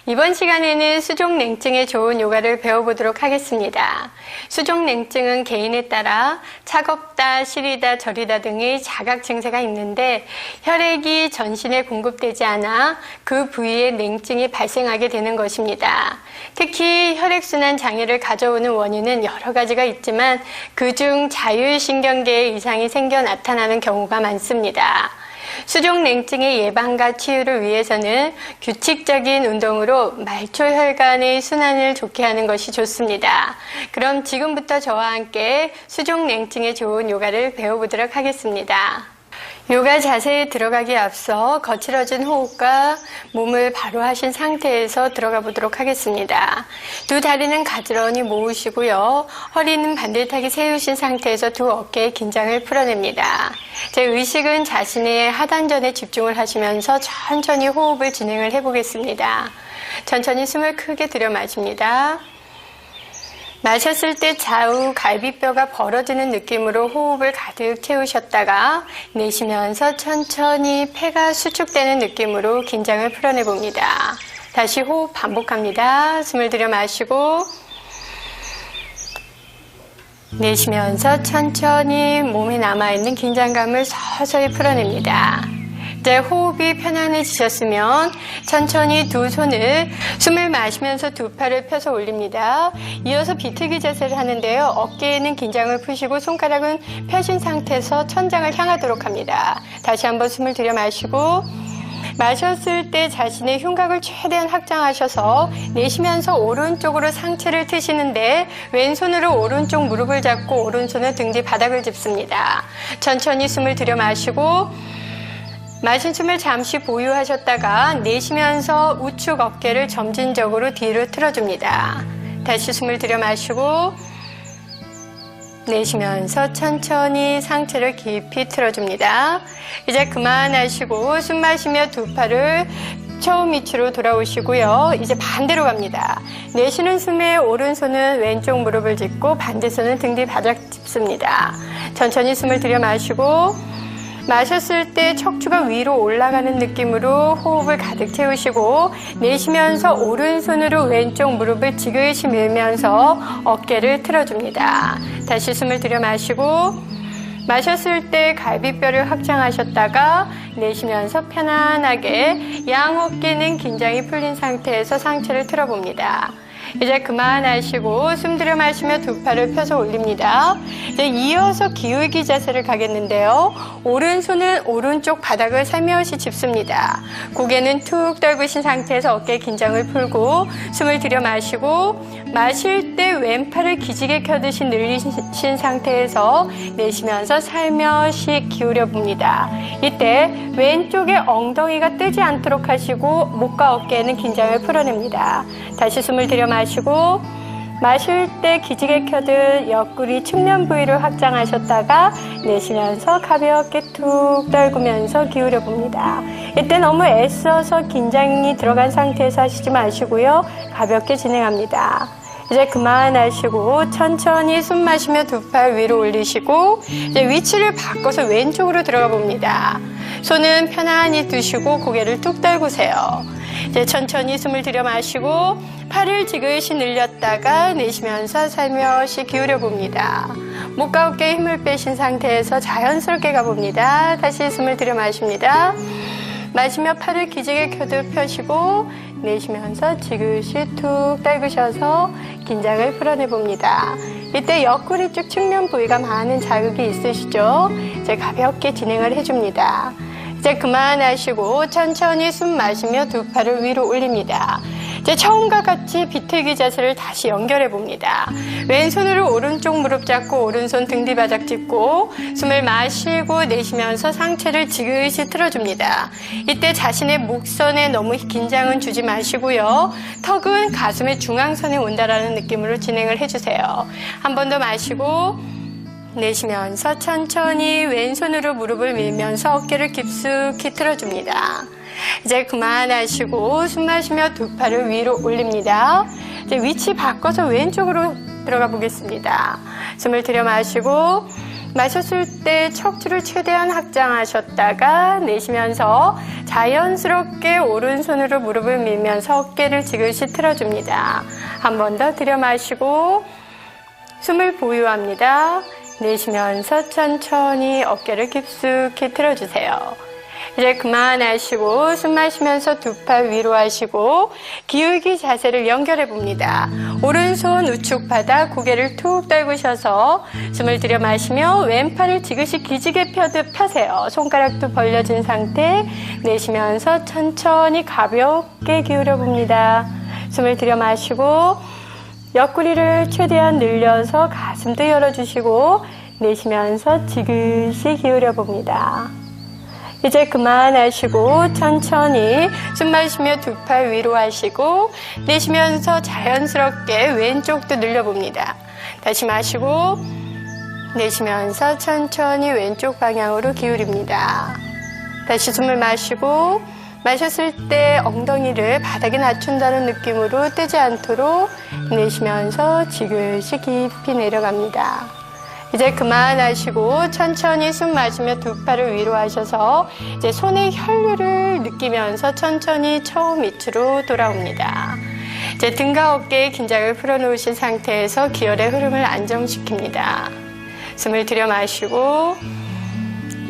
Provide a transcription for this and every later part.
이번 시간에는 수족냉증에 좋은 요가를 배워보도록 하겠습니다. 수족냉증은 개인에 따라 차갑다, 시리다, 저리다 등의 자각 증세가 있는데 혈액이 전신에 공급되지 않아 그 부위에 냉증이 발생하게 되는 것입니다. 특히 혈액순환 장애를 가져오는 원인은 여러 가지가 있지만 그중 자율신경계에 이상이 생겨 나타나는 경우가 많습니다. 수족냉증의 예방과 치유를 위해서는 규칙적인 운동으로 말초혈관의 순환을 좋게 하는 것이 좋습니다. 그럼 지금부터 저와 함께 수족냉증에 좋은 요가를 배워보도록 하겠습니다. 요가 자세에 들어가기에 앞서 거칠어진 호흡과 몸을 바로 하신 상태에서 들어가 보도록 하겠습니다. 두 다리는 가지런히 모으시고요. 허리는 반듯하게 세우신 상태에서 두 어깨의 긴장을 풀어냅니다. 제 의식은 자신의 하단전에 집중을 하시면서 천천히 호흡을 진행을 해보겠습니다. 천천히 숨을 크게 들여 마십니다. 마셨을 때 좌우 갈비뼈가 벌어지는 느낌으로 호흡을 가득 채우셨다가 내쉬면서 천천히 폐가 수축되는 느낌으로 긴장을 풀어내봅니다. 다시 호흡 반복합니다. 숨을 들여 마시고 내쉬면서 천천히 몸에 남아있는 긴장감을 서서히 풀어냅니다. 이제 호흡이 편안해지셨으면 천천히 두 손을 숨을 마시면서 두 팔을 펴서 올립니다. 이어서 비틀기 자세를 하는데요. 어깨에는 긴장을 푸시고 손가락은 펴신 상태에서 천장을 향하도록 합니다. 다시 한번 숨을 들여 마시고 마셨을 때 자신의 흉곽을 최대한 확장하셔서 내쉬면서 오른쪽으로 상체를 트시는데 왼손으로 오른쪽 무릎을 잡고 오른손은 등 뒤 바닥을 짚습니다. 천천히 숨을 들여 마시고 마신 숨을 잠시 보유하셨다가 내쉬면서 우측 어깨를 점진적으로 뒤로 틀어줍니다. 다시 숨을 들여 마시고 내쉬면서 천천히 상체를 깊이 틀어줍니다. 이제 그만하시고 숨 마시며 두 팔을 처음 위치로 돌아오시고요. 이제 반대로 갑니다. 내쉬는 숨에 오른손은 왼쪽 무릎을 짚고 반대손은 등 뒤 바닥 짚습니다. 천천히 숨을 들여 마시고 마셨을 때 척추가 위로 올라가는 느낌으로 호흡을 가득 채우시고 내쉬면서 오른손으로 왼쪽 무릎을 지그시 밀면서 어깨를 틀어줍니다. 다시 숨을 들여 마시고 마셨을 때 갈비뼈를 확장하셨다가 내쉬면서 편안하게 양 어깨는 긴장이 풀린 상태에서 상체를 틀어봅니다. 이제 그만하시고 숨 들여 마시며 두 팔을 펴서 올립니다. 이제 이어서 기울기 자세를 가겠는데요. 오른손은 오른쪽 바닥을 살며시 짚습니다. 고개는 툭 떨구신 상태에서 어깨 긴장을 풀고 숨을 들여 마시고 마실 때 왼팔을 기지개 켜듯이 늘리신 상태에서 내쉬면서 살며시 기울여 봅니다. 이때 왼쪽에 엉덩이가 뜨지 않도록 하시고 목과 어깨에는 긴장을 풀어냅니다. 다시 숨을 들여 마시고 마실 때 기지개 켜듯 옆구리 측면 부위를 확장하셨다가 내쉬면서 가볍게 툭 떨구면서 기울여 봅니다. 이때 너무 애써서 긴장이 들어간 상태에서 하시지 마시고요. 가볍게 진행합니다. 이제 그만하시고 천천히 숨 마시며 두 팔 위로 올리시고 이제 위치를 바꿔서 왼쪽으로 들어가 봅니다. 손은 편안히 두시고 고개를 뚝 떨구세요. 이제 천천히 숨을 들여 마시고 팔을 지그시 늘렸다가 내쉬면서 살며시 기울여 봅니다. 목과 어깨에 힘을 빼신 상태에서 자연스럽게 가봅니다. 다시 숨을 들여 마십니다. 마시며 팔을 기지개 켜듯 펴시고 내쉬면서 지그시 툭 떨구셔서 긴장을 풀어내봅니다. 이때 옆구리 쪽 측면 부위가 많은 자극이 있으시죠? 이제 가볍게 진행을 해줍니다. 이제 그만하시고 천천히 숨 마시며 두 팔을 위로 올립니다. 이제 처음과 같이 비틀기 자세를 다시 연결해 봅니다. 왼손으로 오른쪽 무릎 잡고 오른손 등 뒤 바닥 짚고 숨을 마시고 내쉬면서 상체를 지그시 틀어줍니다. 이때 자신의 목선에 너무 긴장은 주지 마시고요. 턱은 가슴의 중앙선에 온다라는 느낌으로 진행을 해주세요. 한 번 더 마시고 내쉬면서 천천히 왼손으로 무릎을 밀면서 어깨를 깊숙이 틀어줍니다. 이제 그만하시고 숨 마시며 두 팔을 위로 올립니다. 이제 위치 바꿔서 왼쪽으로 들어가 보겠습니다. 숨을 들여 마시고 마셨을 때 척추를 최대한 확장하셨다가 내쉬면서 자연스럽게 오른손으로 무릎을 밀면서 어깨를 지그시 틀어줍니다. 한 번 더 들여 마시고 숨을 보유합니다. 내쉬면서 천천히 어깨를 깊숙이 틀어주세요. 이제 그만하시고 숨 마시면서 두 팔 위로 하시고 기울기 자세를 연결해 봅니다. 오른손 우측 바닥 고개를 툭 떨구셔서 숨을 들여 마시며 왼팔을 지그시 기지개 펴세요. 손가락도 벌려진 상태. 내쉬면서 천천히 가볍게 기울여 봅니다. 숨을 들여 마시고 옆구리를 최대한 늘려서 가슴도 열어주시고 내쉬면서 지그시 기울여 봅니다. 이제 그만하시고 천천히 숨 마시며 두 팔 위로 하시고 내쉬면서 자연스럽게 왼쪽도 늘려봅니다. 다시 마시고 내쉬면서 천천히 왼쪽 방향으로 기울입니다. 다시 숨을 마시고 마셨을 때 엉덩이를 바닥에 낮춘다는 느낌으로 뜨지 않도록 내쉬면서 지그시 깊이 내려갑니다. 이제 그만하시고 천천히 숨 마시며 두 팔을 위로 하셔서 이제 손의 혈류를 느끼면서 천천히 처음 밑으로 돌아옵니다. 이제 등과 어깨의 긴장을 풀어놓으신 상태에서 기혈의 흐름을 안정시킵니다. 숨을 들여 마시고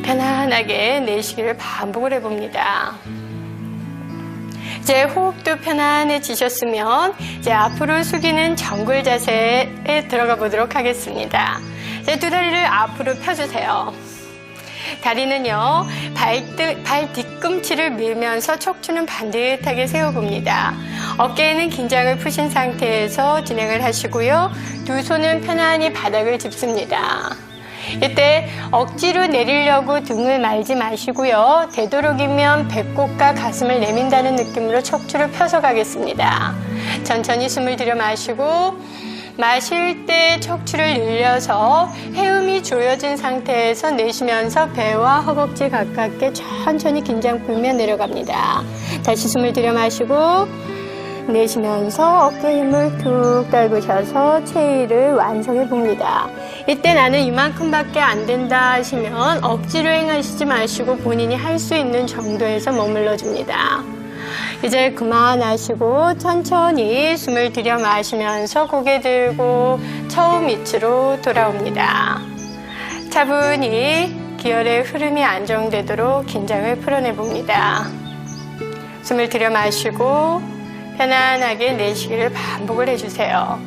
편안하게 내쉬기를 반복을 해봅니다. 이제 호흡도 편안해지셨으면 이제 앞으로 숙이는 정글 자세에 들어가 보도록 하겠습니다. 이제 두 다리를 앞으로 펴주세요. 다리는요, 발 뒤꿈치를 밀면서 척추는 반듯하게 세워봅니다. 어깨에는 긴장을 푸신 상태에서 진행을 하시고요. 두 손은 편안히 바닥을 짚습니다. 이때 억지로 내리려고 등을 말지 마시고요. 되도록이면 배꼽과 가슴을 내민다는 느낌으로 척추를 펴서 가겠습니다. 천천히 숨을 들여 마시고 마실 때 척추를 늘려서 해음이 조여진 상태에서 내쉬면서 배와 허벅지 가깝게 천천히 긴장 풀며 내려갑니다. 다시 숨을 들여 마시고 내쉬면서 어깨 힘을 툭 떨구셔서 체위를 완성해 봅니다. 이때 나는 이만큼밖에 안 된다 하시면 억지로 행하시지 마시고 본인이 할 수 있는 정도에서 머물러 줍니다. 이제 그만하시고 천천히 숨을 들여 마시면서 고개 들고 처음 밑으로 돌아옵니다. 차분히 기혈의 흐름이 안정되도록 긴장을 풀어내 봅니다. 숨을 들여 마시고 편안하게 내쉬기를 반복을 해주세요.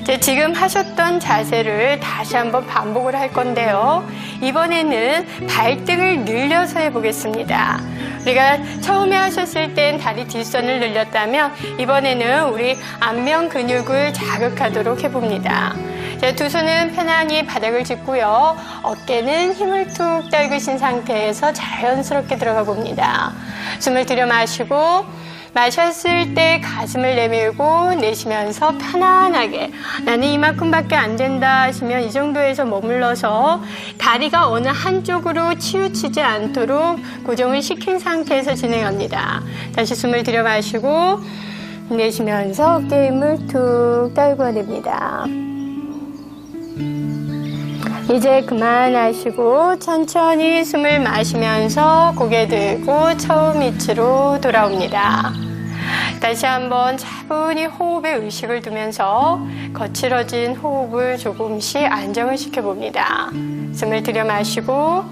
이제 지금 하셨던 자세를 다시 한번 반복을 할 건데요. 이번에는 발등을 늘려서 해보겠습니다. 우리가 처음에 하셨을 땐 다리 뒷선을 늘렸다면 이번에는 우리 안면 근육을 자극하도록 해봅니다. 이제 두 손은 편안히 바닥을 짚고요. 어깨는 힘을 툭 떨구신 상태에서 자연스럽게 들어가 봅니다. 숨을 들여 마시고 마셨을 때 가슴을 내밀고 내쉬면서 편안하게 나는 이만큼밖에 안 된다 하시면 이 정도에서 머물러서 다리가 어느 한쪽으로 치우치지 않도록 고정을 시킨 상태에서 진행합니다. 다시 숨을 들여 마시고 내쉬면서 어깨 힘을 툭 떨궈냅니다. 이제 그만하시고 천천히 숨을 마시면서 고개 들고 처음 밑으로 돌아옵니다. 다시 한번 차분히 호흡에 의식을 두면서 거칠어진 호흡을 조금씩 안정을 시켜봅니다. 숨을 들여 마시고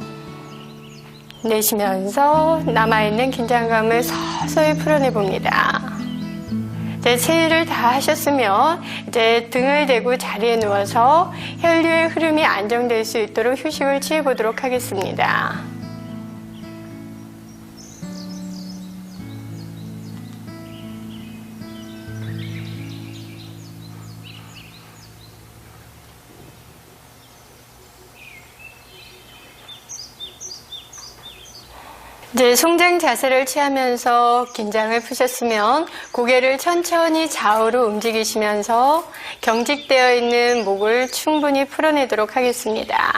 내쉬면서 남아있는 긴장감을 서서히 풀어내봅니다. 이제 체위를 다 하셨으면 이제 등을 대고 자리에 누워서 혈류의 흐름이 안정될 수 있도록 휴식을 취해보도록 하겠습니다. 이제 송장 자세를 취하면서 긴장을 푸셨으면 고개를 천천히 좌우로 움직이시면서 경직되어 있는 목을 충분히 풀어내도록 하겠습니다.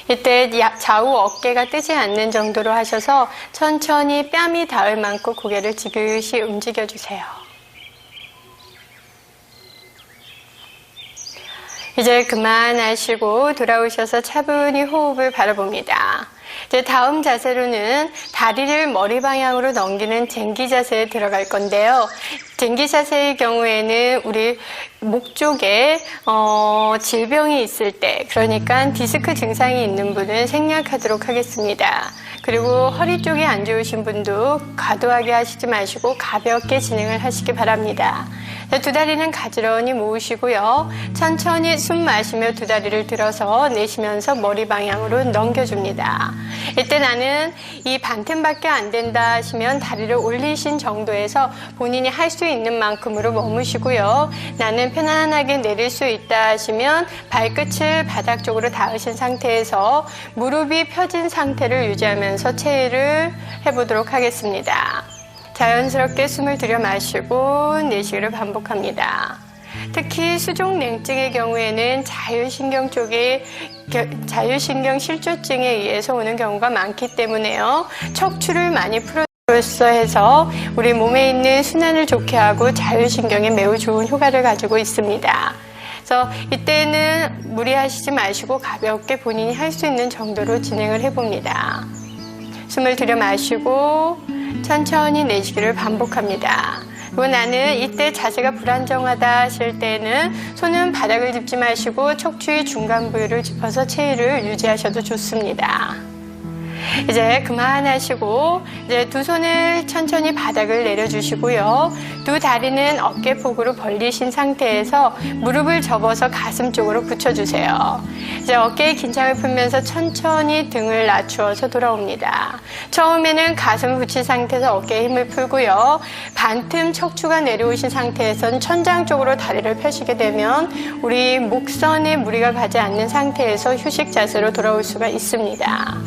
이때 좌우 어깨가 뜨지 않는 정도로 하셔서 천천히 뺨이 닿을 만큼 고개를 지그시 움직여주세요. 이제 그만하시고 돌아오셔서 차분히 호흡을 바라봅니다. 이제 다음 자세로는 다리를 머리 방향으로 넘기는 쟁기 자세에 들어갈 건데요. 쟁기 자세의 경우에는 우리 목 쪽에 질병이 있을 때, 그러니까 디스크 증상이 있는 분은 생략하도록 하겠습니다. 그리고 허리 쪽이 안 좋으신 분도 과도하게 하시지 마시고 가볍게 진행을 하시기 바랍니다. 두 다리는 가지런히 모으시고요. 천천히 숨 마시며 두 다리를 들어서 내쉬면서 머리 방향으로 넘겨줍니다. 이때 나는 이 반틈밖에 안 된다 하시면 다리를 올리신 정도에서 본인이 할 수 있는 만큼으로 머무시고요. 나는 편안하게 내릴 수 있다 하시면 발끝을 바닥 쪽으로 닿으신 상태에서 무릎이 펴진 상태를 유지하면서 체위를 해보도록 하겠습니다. 자연스럽게 숨을 들여 마시고 내쉬기를 반복합니다. 특히 수족냉증의 경우에는 자율신경 실조증에 의해서 오는 경우가 많기 때문에요. 척추를 많이 풀어줘서 해서 우리 몸에 있는 순환을 좋게 하고 자율신경에 매우 좋은 효과를 가지고 있습니다. 그래서 이때는 무리하시지 마시고 가볍게 본인이 할 수 있는 정도로 진행을 해봅니다. 숨을 들여 마시고 천천히 내쉬기를 반복합니다. 그리고 나는 이때 자세가 불안정하다 하실 때는 손은 바닥을 짚지 마시고 척추의 중간 부위를 짚어서 체위를 유지하셔도 좋습니다. 이제 그만하시고 이제 두 손을 천천히 바닥을 내려주시고요. 두 다리는 어깨폭으로 벌리신 상태에서 무릎을 접어서 가슴 쪽으로 붙여주세요. 이제 어깨에 긴장을 풀면서 천천히 등을 낮추어서 돌아옵니다. 처음에는 가슴을 붙인 상태에서 어깨에 힘을 풀고요. 반틈 척추가 내려오신 상태에서는 천장 쪽으로 다리를 펴시게 되면 우리 목선에 무리가 가지 않는 상태에서 휴식 자세로 돌아올 수가 있습니다.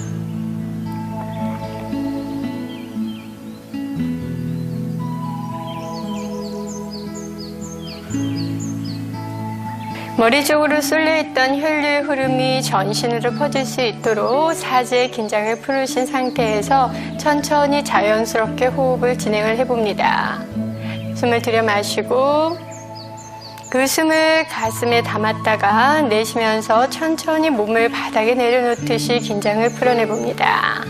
머리 쪽으로 쏠려있던 혈류의 흐름이 전신으로 퍼질 수 있도록 사지의 긴장을 풀으신 상태에서 천천히 자연스럽게 호흡을 진행을 해봅니다. 숨을 들여 마시고 그 숨을 가슴에 담았다가 내쉬면서 천천히 몸을 바닥에 내려놓듯이 긴장을 풀어내봅니다.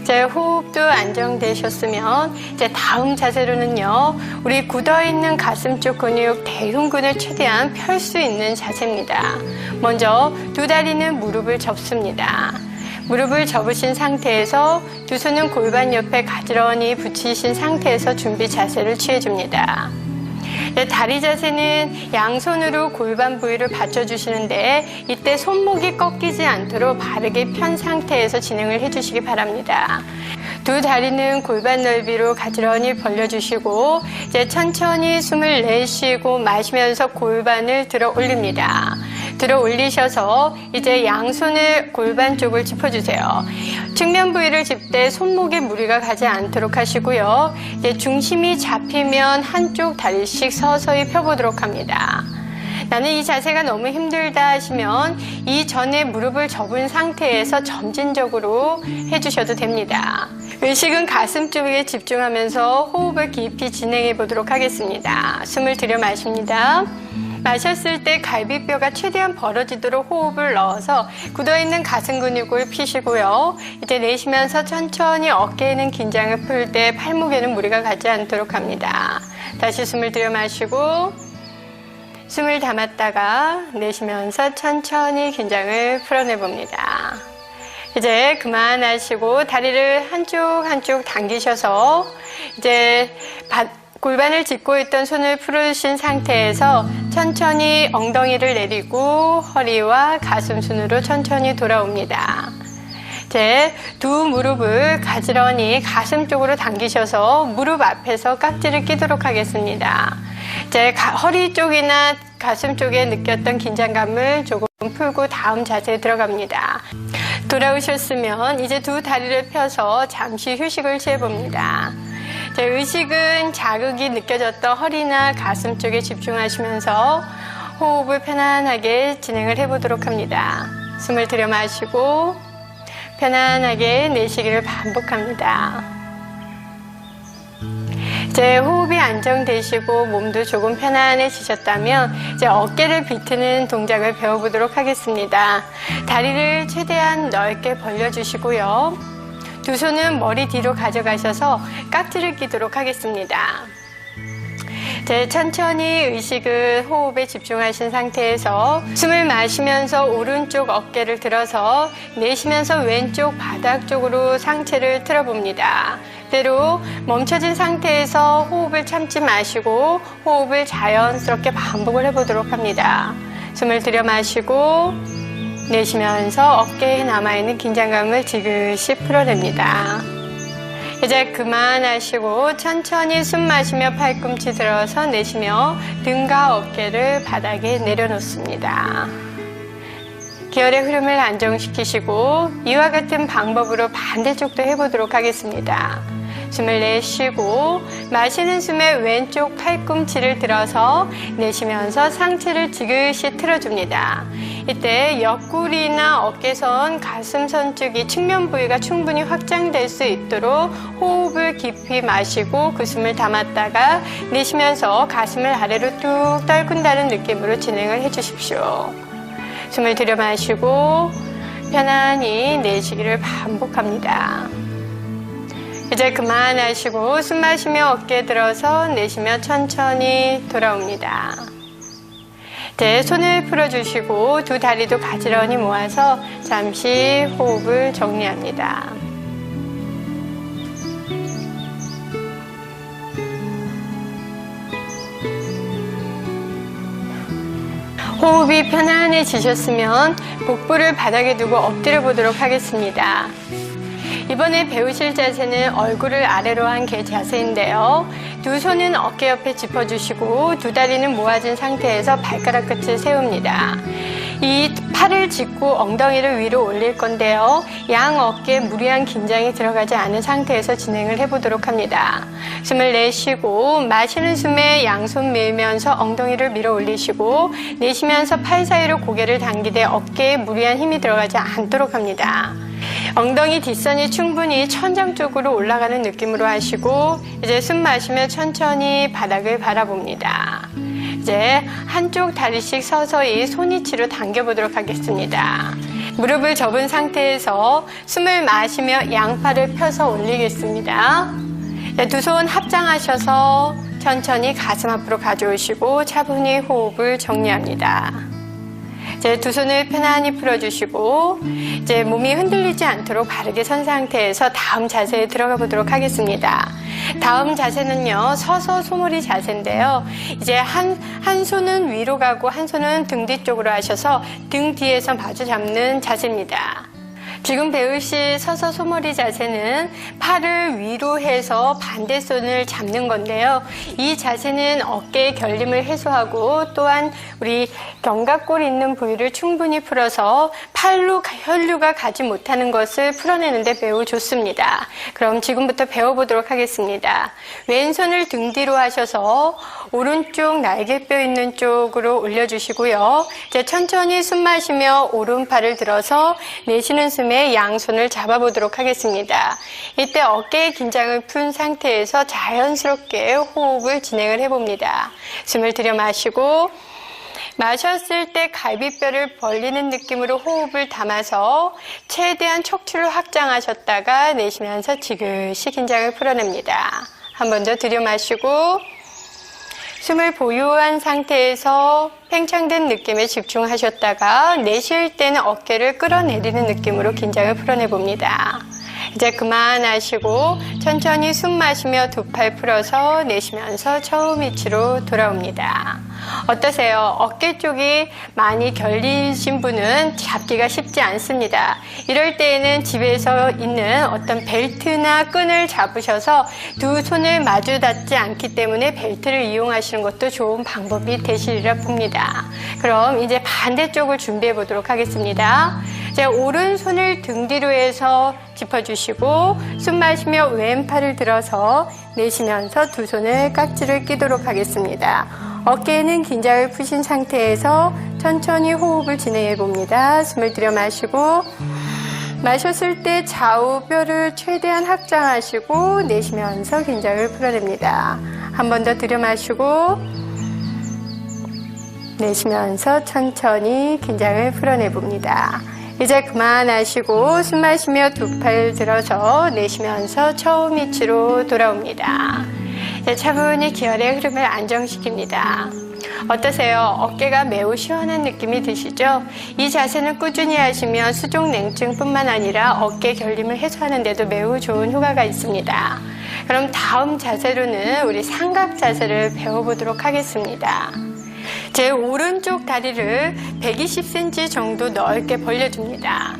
이제 호흡도 안정되셨으면 이제 다음 자세로는요, 우리 굳어있는 가슴 쪽 근육 대흉근을 최대한 펼 수 있는 자세입니다. 먼저 두 다리는 무릎을 접습니다. 무릎을 접으신 상태에서 두 손은 골반 옆에 가지런히 붙이신 상태에서 준비 자세를 취해줍니다. 다리 자세는 양손으로 골반 부위를 받쳐주시는데 이때 손목이 꺾이지 않도록 바르게 편 상태에서 진행을 해주시기 바랍니다. 두 다리는 골반 넓이로 가지런히 벌려주시고 이제 천천히 숨을 내쉬고 마시면서 골반을 들어 올립니다. 들어 올리셔서 이제 양손을 골반 쪽을 짚어주세요. 측면 부위를 짚을 때 손목에 무리가 가지 않도록 하시고요. 이제 중심이 잡히면 한쪽 다리씩 서서히 펴보도록 합니다. 나는 이 자세가 너무 힘들다 하시면 이전에 무릎을 접은 상태에서 점진적으로 해주셔도 됩니다. 의식은 가슴 쪽에 집중하면서 호흡을 깊이 진행해 보도록 하겠습니다. 숨을 들여 마십니다. 마셨을 때 갈비뼈가 최대한 벌어지도록 호흡을 넣어서 굳어있는 가슴 근육을 피시고요. 이제 내쉬면서 천천히 어깨에는 긴장을 풀 때 팔목에는 무리가 가지 않도록 합니다. 다시 숨을 들여 마시고 숨을 담았다가 내쉬면서 천천히 긴장을 풀어내봅니다. 이제 그만하시고 다리를 한쪽 당기셔서 이제 골반을 짚고 있던 손을 풀으신 상태에서 천천히 엉덩이를 내리고 허리와 가슴 순으로 천천히 돌아옵니다. 이제 두 무릎을 가지런히 가슴 쪽으로 당기셔서 무릎 앞에서 깍지를 끼도록 하겠습니다. 이제 허리 쪽이나 가슴 쪽에 느꼈던 긴장감을 조금 풀고 다음 자세에 들어갑니다. 돌아오셨으면 이제 두 다리를 펴서 잠시 휴식을 취해봅니다. 의식은 자극이 느껴졌던 허리나 가슴 쪽에 집중하시면서 호흡을 편안하게 진행을 해보도록 합니다. 숨을 들여 마시고 편안하게 내쉬기를 반복합니다. 이제 호흡이 안정되시고 몸도 조금 편안해지셨다면 이제 어깨를 비트는 동작을 배워보도록 하겠습니다. 다리를 최대한 넓게 벌려주시고요. 두 손은 머리 뒤로 가져가셔서 깍지를 끼도록 하겠습니다. 이제 천천히 의식을 호흡에 집중하신 상태에서 숨을 마시면서 오른쪽 어깨를 들어서 내쉬면서 왼쪽 바닥 쪽으로 상체를 틀어봅니다. 그대로 멈춰진 상태에서 호흡을 참지 마시고 호흡을 자연스럽게 반복을 해보도록 합니다. 숨을 들여 마시고 내쉬면서 어깨에 남아있는 긴장감을 지그시 풀어냅니다. 이제 그만하시고 천천히 숨 마시며 팔꿈치 들어서 내쉬며 등과 어깨를 바닥에 내려놓습니다. 기혈의 흐름을 안정시키시고 이와 같은 방법으로 반대쪽도 해보도록 하겠습니다. 숨을 내쉬고 마시는 숨에 왼쪽 팔꿈치를 들어서 내쉬면서 상체를 지그시 틀어줍니다. 이때 옆구리나 어깨선, 가슴선 쪽이 측면 부위가 충분히 확장될 수 있도록 호흡을 깊이 마시고 그 숨을 담았다가 내쉬면서 가슴을 아래로 뚝 떨군다는 느낌으로 진행을 해주십시오. 숨을 들여 마시고 편안히 내쉬기를 반복합니다. 이제 그만하시고 숨 마시며 어깨 들어서 내쉬며 천천히 돌아옵니다. 이제 손을 풀어주시고 두 다리도 가지런히 모아서 잠시 호흡을 정리합니다. 호흡이 편안해지셨으면 복부를 바닥에 두고 엎드려 보도록 하겠습니다. 이번에 배우실 자세는 얼굴을 아래로 한 개 자세인데요. 두 손은 어깨 옆에 짚어주시고 두 다리는 모아진 상태에서 발가락 끝을 세웁니다. 이 팔을 짚고 엉덩이를 위로 올릴 건데요. 양 어깨에 무리한 긴장이 들어가지 않은 상태에서 진행을 해보도록 합니다. 숨을 내쉬고 마시는 숨에 양손 밀면서 엉덩이를 밀어 올리시고 내쉬면서 팔 사이로 고개를 당기되 어깨에 무리한 힘이 들어가지 않도록 합니다. 엉덩이 뒷선이 충분히 천장 쪽으로 올라가는 느낌으로 하시고 이제 숨 마시며 천천히 바닥을 바라봅니다. 이제 한쪽 다리씩 서서히 손위치로 당겨보도록 하겠습니다. 무릎을 접은 상태에서 숨을 마시며 양팔을 펴서 올리겠습니다. 두 손 합장하셔서 천천히 가슴 앞으로 가져오시고 차분히 호흡을 정리합니다. 이제 두 손을 편안히 풀어주시고 이제 몸이 흔들리지 않도록 바르게 선 상태에서 다음 자세에 들어가 보도록 하겠습니다. 다음 자세는요, 서서 소머리 자세인데요. 이제 한 손은 위로 가고 한 손은 등 뒤쪽으로 하셔서 등 뒤에서 마주 잡는 자세입니다. 지금 배우실 서서 소머리 자세는 팔을 위로 해서 반대 손을 잡는 건데요. 이 자세는 어깨의 결림을 해소하고 또한 우리 견갑골 있는 부위를 충분히 풀어서 팔로 혈류가 가지 못하는 것을 풀어내는데 매우 좋습니다. 그럼 지금부터 배워보도록 하겠습니다. 왼손을 등 뒤로 하셔서 오른쪽 날개뼈 있는 쪽으로 올려주시고요. 이제 천천히 숨 마시며 오른팔을 들어서 내쉬는 숨에 양손을 잡아보도록 하겠습니다. 이때 어깨의 긴장을 푼 상태에서 자연스럽게 호흡을 진행을 해봅니다. 숨을 들여 마시고 마셨을 때 갈비뼈를 벌리는 느낌으로 호흡을 담아서 최대한 척추를 확장하셨다가 내쉬면서 지그시 긴장을 풀어냅니다. 한 번 더 들여 마시고 숨을 보유한 상태에서 팽창된 느낌에 집중하셨다가 내쉴 때는 어깨를 끌어내리는 느낌으로 긴장을 풀어내봅니다. 이제 그만하시고 천천히 숨 마시며 두 팔 풀어서 내쉬면서 처음 위치로 돌아옵니다. 어떠세요? 어깨 쪽이 많이 결리신 분은 잡기가 쉽지 않습니다. 이럴 때에는 집에서 있는 어떤 벨트나 끈을 잡으셔서 두 손을 마주 닿지 않기 때문에 벨트를 이용하시는 것도 좋은 방법이 되시리라 봅니다. 그럼 이제 반대쪽을 준비해 보도록 하겠습니다. 이제 오른손을 등 뒤로 해서 짚어주시고 숨 마시며 왼팔을 들어서 내쉬면서 두 손을 깍지를 끼도록 하겠습니다. 어깨에는 긴장을 푸신 상태에서 천천히 호흡을 진행해 봅니다. 숨을 들여 마시고 마셨을 때 좌우 뼈를 최대한 확장하시고 내쉬면서 긴장을 풀어냅니다. 한 번 더 들여 마시고 내쉬면서 천천히 긴장을 풀어내봅니다. 이제 그만하시고 숨 마시며 두 팔 들어서 내쉬면서 처음 위치로 돌아옵니다. 이제 차분히 기혈의 흐름을 안정시킵니다. 어떠세요? 어깨가 매우 시원한 느낌이 드시죠? 이 자세는 꾸준히 하시면 수족 냉증뿐만 아니라 어깨 결림을 해소하는 데도 매우 좋은 효과가 있습니다. 그럼 다음 자세로는 우리 삼각 자세를 배워보도록 하겠습니다. 제 오른쪽 다리를 120cm 정도 넓게 벌려줍니다.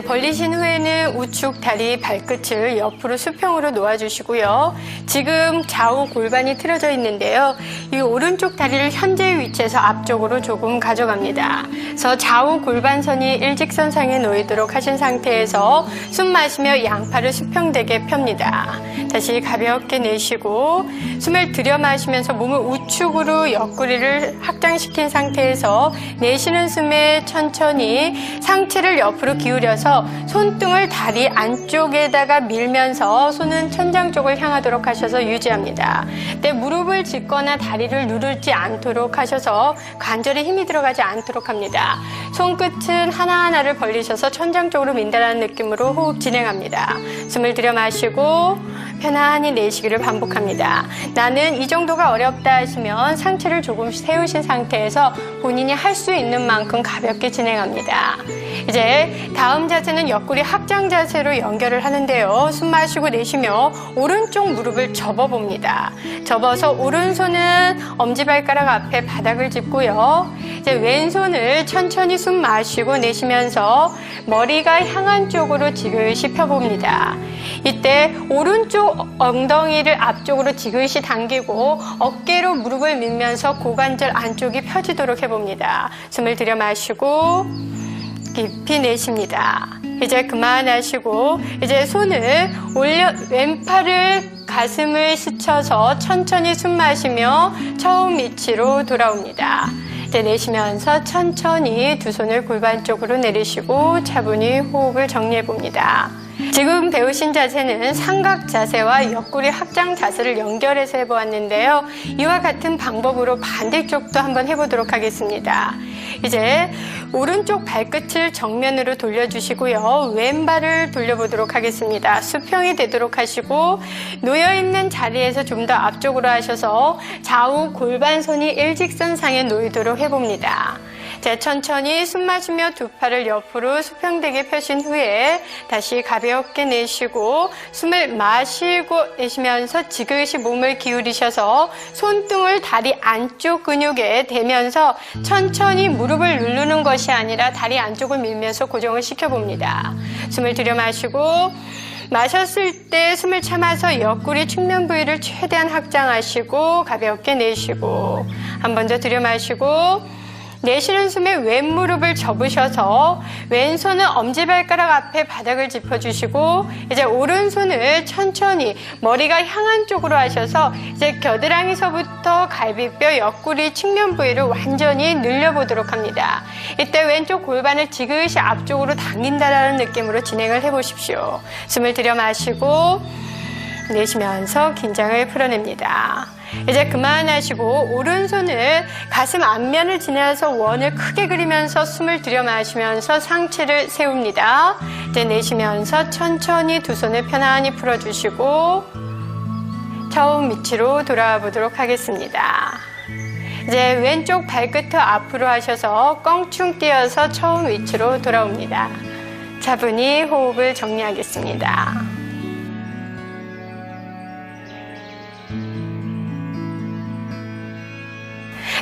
벌리신 후에는 우측 다리 발끝을 옆으로 수평으로 놓아주시고요. 지금 좌우 골반이 틀어져 있는데요. 이 오른쪽 다리를 현재 위치에서 앞쪽으로 조금 가져갑니다. 그래서 좌우 골반선이 일직선상에 놓이도록 하신 상태에서 숨 마시며 양팔을 수평되게 펴니다. 다시 가볍게 내쉬고 숨을 들여 마시면서 몸을 우측으로 옆구리를 확장시킨 상태에서 내쉬는 숨에 천천히 상체를 옆으로 기울여서 손등을 다리 안쪽에다가 밀면서 손은 천장 쪽을 향하도록 하셔서 유지합니다. 때 무릎을 짚거나 다리를 누르지 않도록 하셔서 관절에 힘이 들어가지 않도록 합니다. 손끝은 하나하나를 벌리셔서 천장 쪽으로 민다라는 느낌으로 호흡 진행합니다. 숨을 들여 마시고 편안히 내쉬기를 반복합니다. 나는 이 정도가 어렵다 하시면 상체를 조금 세우신 상태에서 본인이 할 수 있는 만큼 가볍게 진행합니다. 이제 다음 자세는 옆구리 확장 자세로 연결을 하는데요. 숨 마시고 내쉬며 오른쪽 무릎을 접어봅니다. 접어서 오른손은 엄지발가락 앞에 바닥을 짚고요. 이제 왼손을 천천히 숨 마시고 내쉬면서 머리가 향한 쪽으로 지그시 펴봅니다. 이때 오른쪽 엉덩이를 앞쪽으로 지그시 당기고 어깨로 무릎을 밀면서 고관절 안쪽이 펴지도록 해봅니다. 숨을 들여 마시고 깊이 내쉽니다. 이제 그만하시고 이제 손을 올려 왼팔을 가슴을 스쳐서 천천히 숨 마시며 처음 위치로 돌아옵니다. 이제 내쉬면서 천천히 두 손을 골반 쪽으로 내리시고 차분히 호흡을 정리해 봅니다. 지금 배우신 자세는 삼각 자세와 옆구리 확장 자세를 연결해서 해보았는데요. 이와 같은 방법으로 반대쪽도 한번 해보도록 하겠습니다. 이제 오른쪽 발끝을 정면으로 돌려주시고요. 왼발을 돌려보도록 하겠습니다. 수평이 되도록 하시고 놓여있는 자리에서 좀 더 앞쪽으로 하셔서 좌우 골반선이 일직선상에 놓이도록 해봅니다. 자, 천천히 숨 마시며 두 팔을 옆으로 수평되게 펴신 후에 다시 가볍게 내쉬고 숨을 마시고 내쉬면서 지그시 몸을 기울이셔서 손등을 다리 안쪽 근육에 대면서 천천히 무릎을 누르는 것이 아니라 다리 안쪽을 밀면서 고정을 시켜봅니다. 숨을 들여 마시고 마셨을 때 숨을 참아서 옆구리 측면 부위를 최대한 확장하시고 가볍게 내쉬고 한 번 더 들여 마시고 내쉬는 숨에 왼무릎을 접으셔서 왼손은 엄지발가락 앞에 바닥을 짚어주시고 이제 오른손을 천천히 머리가 향한 쪽으로 하셔서 이제 겨드랑이서부터 갈비뼈 옆구리 측면 부위를 완전히 늘려보도록 합니다. 이때 왼쪽 골반을 지그시 앞쪽으로 당긴다는 느낌으로 진행을 해보십시오. 숨을 들여 마시고 내쉬면서 긴장을 풀어냅니다. 이제 그만하시고 오른손을 가슴 앞면을 지나서 원을 크게 그리면서 숨을 들여 마시면서 상체를 세웁니다. 이제 내쉬면서 천천히 두 손을 편안히 풀어주시고 처음 위치로 돌아와 보도록 하겠습니다. 이제 왼쪽 발끝을 앞으로 하셔서 껑충 뛰어서 처음 위치로 돌아옵니다. 차분히 호흡을 정리하겠습니다.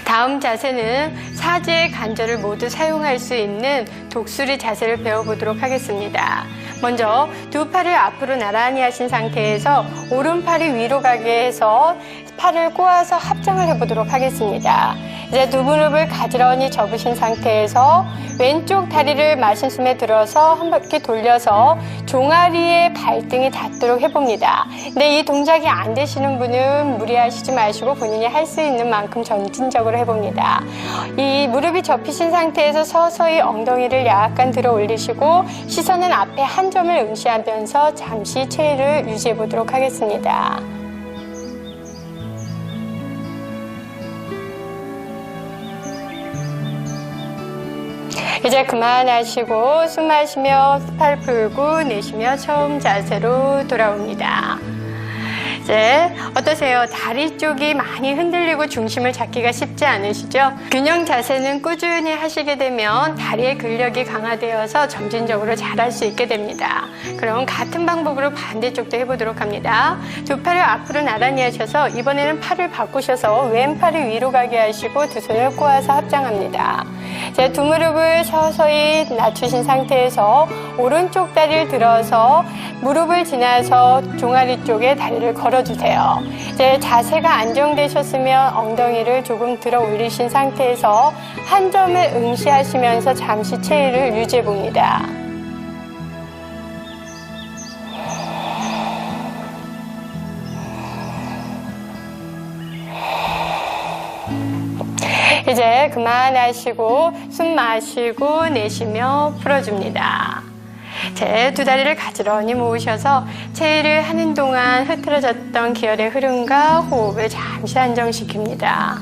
다음 자세는 사지의 관절을 모두 사용할 수 있는 독수리 자세를 배워보도록 하겠습니다. 먼저 두 팔을 앞으로 나란히 하신 상태에서 오른팔이 위로 가게 해서 팔을 꼬아서 합장을 해보도록 하겠습니다. 이제 두 무릎을 가지런히 접으신 상태에서 왼쪽 다리를 마신 숨에 들어서 한 바퀴 돌려서 종아리에 발등이 닿도록 해봅니다. 근데 이 동작이 안 되시는 분은 무리하시지 마시고 본인이 할 수 있는 만큼 점진적으로 해봅니다. 이 무릎이 접히신 상태에서 서서히 엉덩이를 약간 들어 올리시고 시선은 앞에 한 점을 응시하면서 잠시 체위를 유지해 보도록 하겠습니다. 이제 그만하시고 숨 마시며 팔 풀고 내쉬며 처음 자세로 돌아옵니다. 이제 어떠세요? 다리 쪽이 많이 흔들리고 중심을 잡기가 쉽지 않으시죠? 균형 자세는 꾸준히 하시게 되면 다리의 근력이 강화되어서 점진적으로 잘할 수 있게 됩니다. 그럼 같은 방법으로 반대쪽도 해보도록 합니다. 두 팔을 앞으로 나란히 하셔서 이번에는 팔을 바꾸셔서 왼팔을 위로 가게 하시고 두 손을 꼬아서 합장합니다. 이제 두 무릎을 서서히 낮추신 상태에서 오른쪽 다리를 들어서 무릎을 지나서 종아리 쪽에 다리를 걸어주세요. 이제 자세가 안정되셨으면 엉덩이를 조금 들어 올리신 상태에서 한 점을 응시하시면서 잠시 체위를 유지해 봅니다. 이제 그만하시고 숨 마시고 내쉬며 풀어줍니다. 제 두 다리를 가지런히 모으셔서 체위를 하는 동안 흐트러졌던 기혈의 흐름과 호흡을 잠시 안정시킵니다.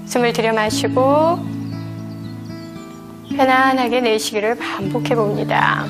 숨을 들여 마시고 편안하게 내쉬기를 반복해 봅니다.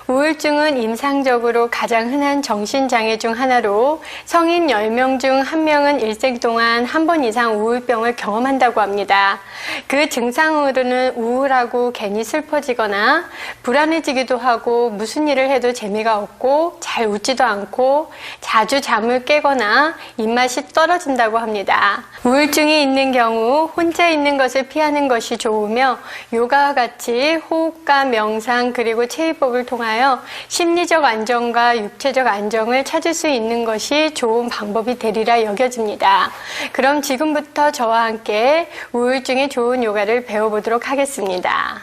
우울증은 임상적으로 가장 흔한 정신장애 중 하나로 성인 10명 중 1명은 일생 동안 한 번 이상 우울병을 경험한다고 합니다. 그 증상으로는 우울하고 괜히 슬퍼지거나 불안해지기도 하고 무슨 일을 해도 재미가 없고 잘 웃지도 않고 자주 잠을 깨거나 입맛이 떨어진다고 합니다. 우울증이 있는 경우 혼자 있는 것을 피하는 것이 좋으며 요가와 같이 호흡과 명상 그리고 체위법을 통하여 심리적 안정과 육체적 안정을 찾을 수 있는 것이 좋은 방법이 되리라 여겨집니다. 그럼 지금부터 저와 함께 우울증에 좋은 요가를 배워보도록 하겠습니다.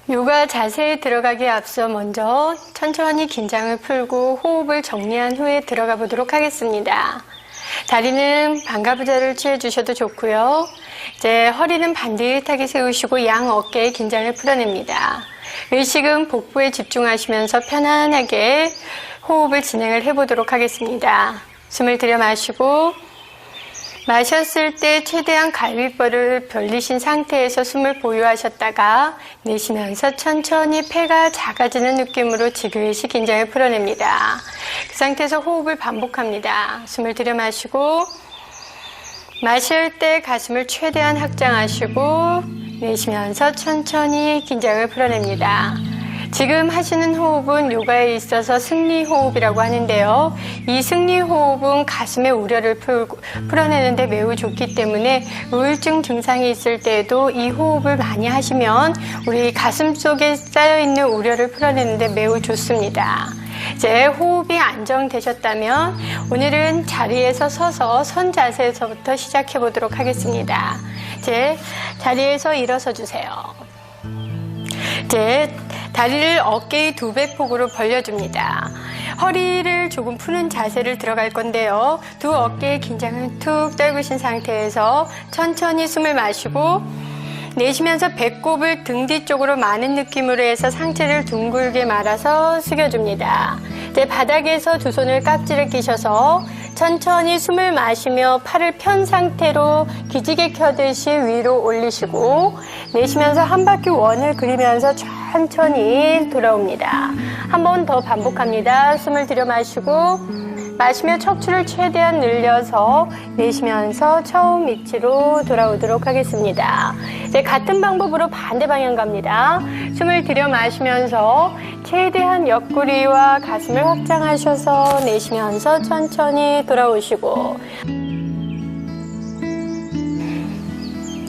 요가 자세에 들어가기에 앞서 먼저 천천히 긴장을 풀고 호흡을 정리한 후에 들어가 보도록 하겠습니다. 다리는 반가부자를 취해주셔도 좋고요. 이제 허리는 반듯하게 세우시고 양 어깨에 긴장을 풀어냅니다. 의식은 복부에 집중하시면서 편안하게 호흡을 진행을 해보도록 하겠습니다. 숨을 들여 마시고 마셨을 때 최대한 갈비뼈를 벌리신 상태에서 숨을 보유하셨다가 내쉬면서 천천히 폐가 작아지는 느낌으로 지그시 긴장을 풀어냅니다. 그 상태에서 호흡을 반복합니다. 숨을 들여 마시고 마실 때 가슴을 최대한 확장하시고 내쉬면서 천천히 긴장을 풀어냅니다. 지금 하시는 호흡은 요가에 있어서 승리호흡이라고 하는데요. 이 승리호흡은 가슴의 우려를 풀어내는데 매우 좋기 때문에 우울증 증상이 있을 때에도 이 호흡을 많이 하시면 우리 가슴 속에 쌓여있는 우려를 풀어내는데 매우 좋습니다. 이제 호흡이 안정되셨다면 오늘은 자리에서 서서 선 자세에서부터 시작해 보도록 하겠습니다. 이제 자리에서 일어서 주세요. 이제 다리를 어깨의 2배 폭으로 벌려줍니다. 허리를 조금 푸는 자세를 들어갈 건데요. 두 어깨의 긴장을 툭 떨구신 상태에서 천천히 숨을 마시고 내쉬면서 배꼽을 등 뒤쪽으로 마는 느낌으로 해서 상체를 둥글게 말아서 숙여줍니다. 이제 바닥에서 두 손을 깍지를 끼셔서 천천히 숨을 마시며 팔을 편 상태로 기지개 켜듯이 위로 올리시고 내쉬면서 한 바퀴 원을 그리면서 천천히 돌아옵니다. 한 번 더 반복합니다. 숨을 들여 마시고 마시며 척추를 최대한 늘려서 내쉬면서 처음 위치로 돌아오도록 하겠습니다. 이제 같은 방법으로 반대 방향 갑니다. 숨을 들여 마시면서 최대한 옆구리와 가슴을 확장하셔서 내쉬면서 천천히 돌아오시고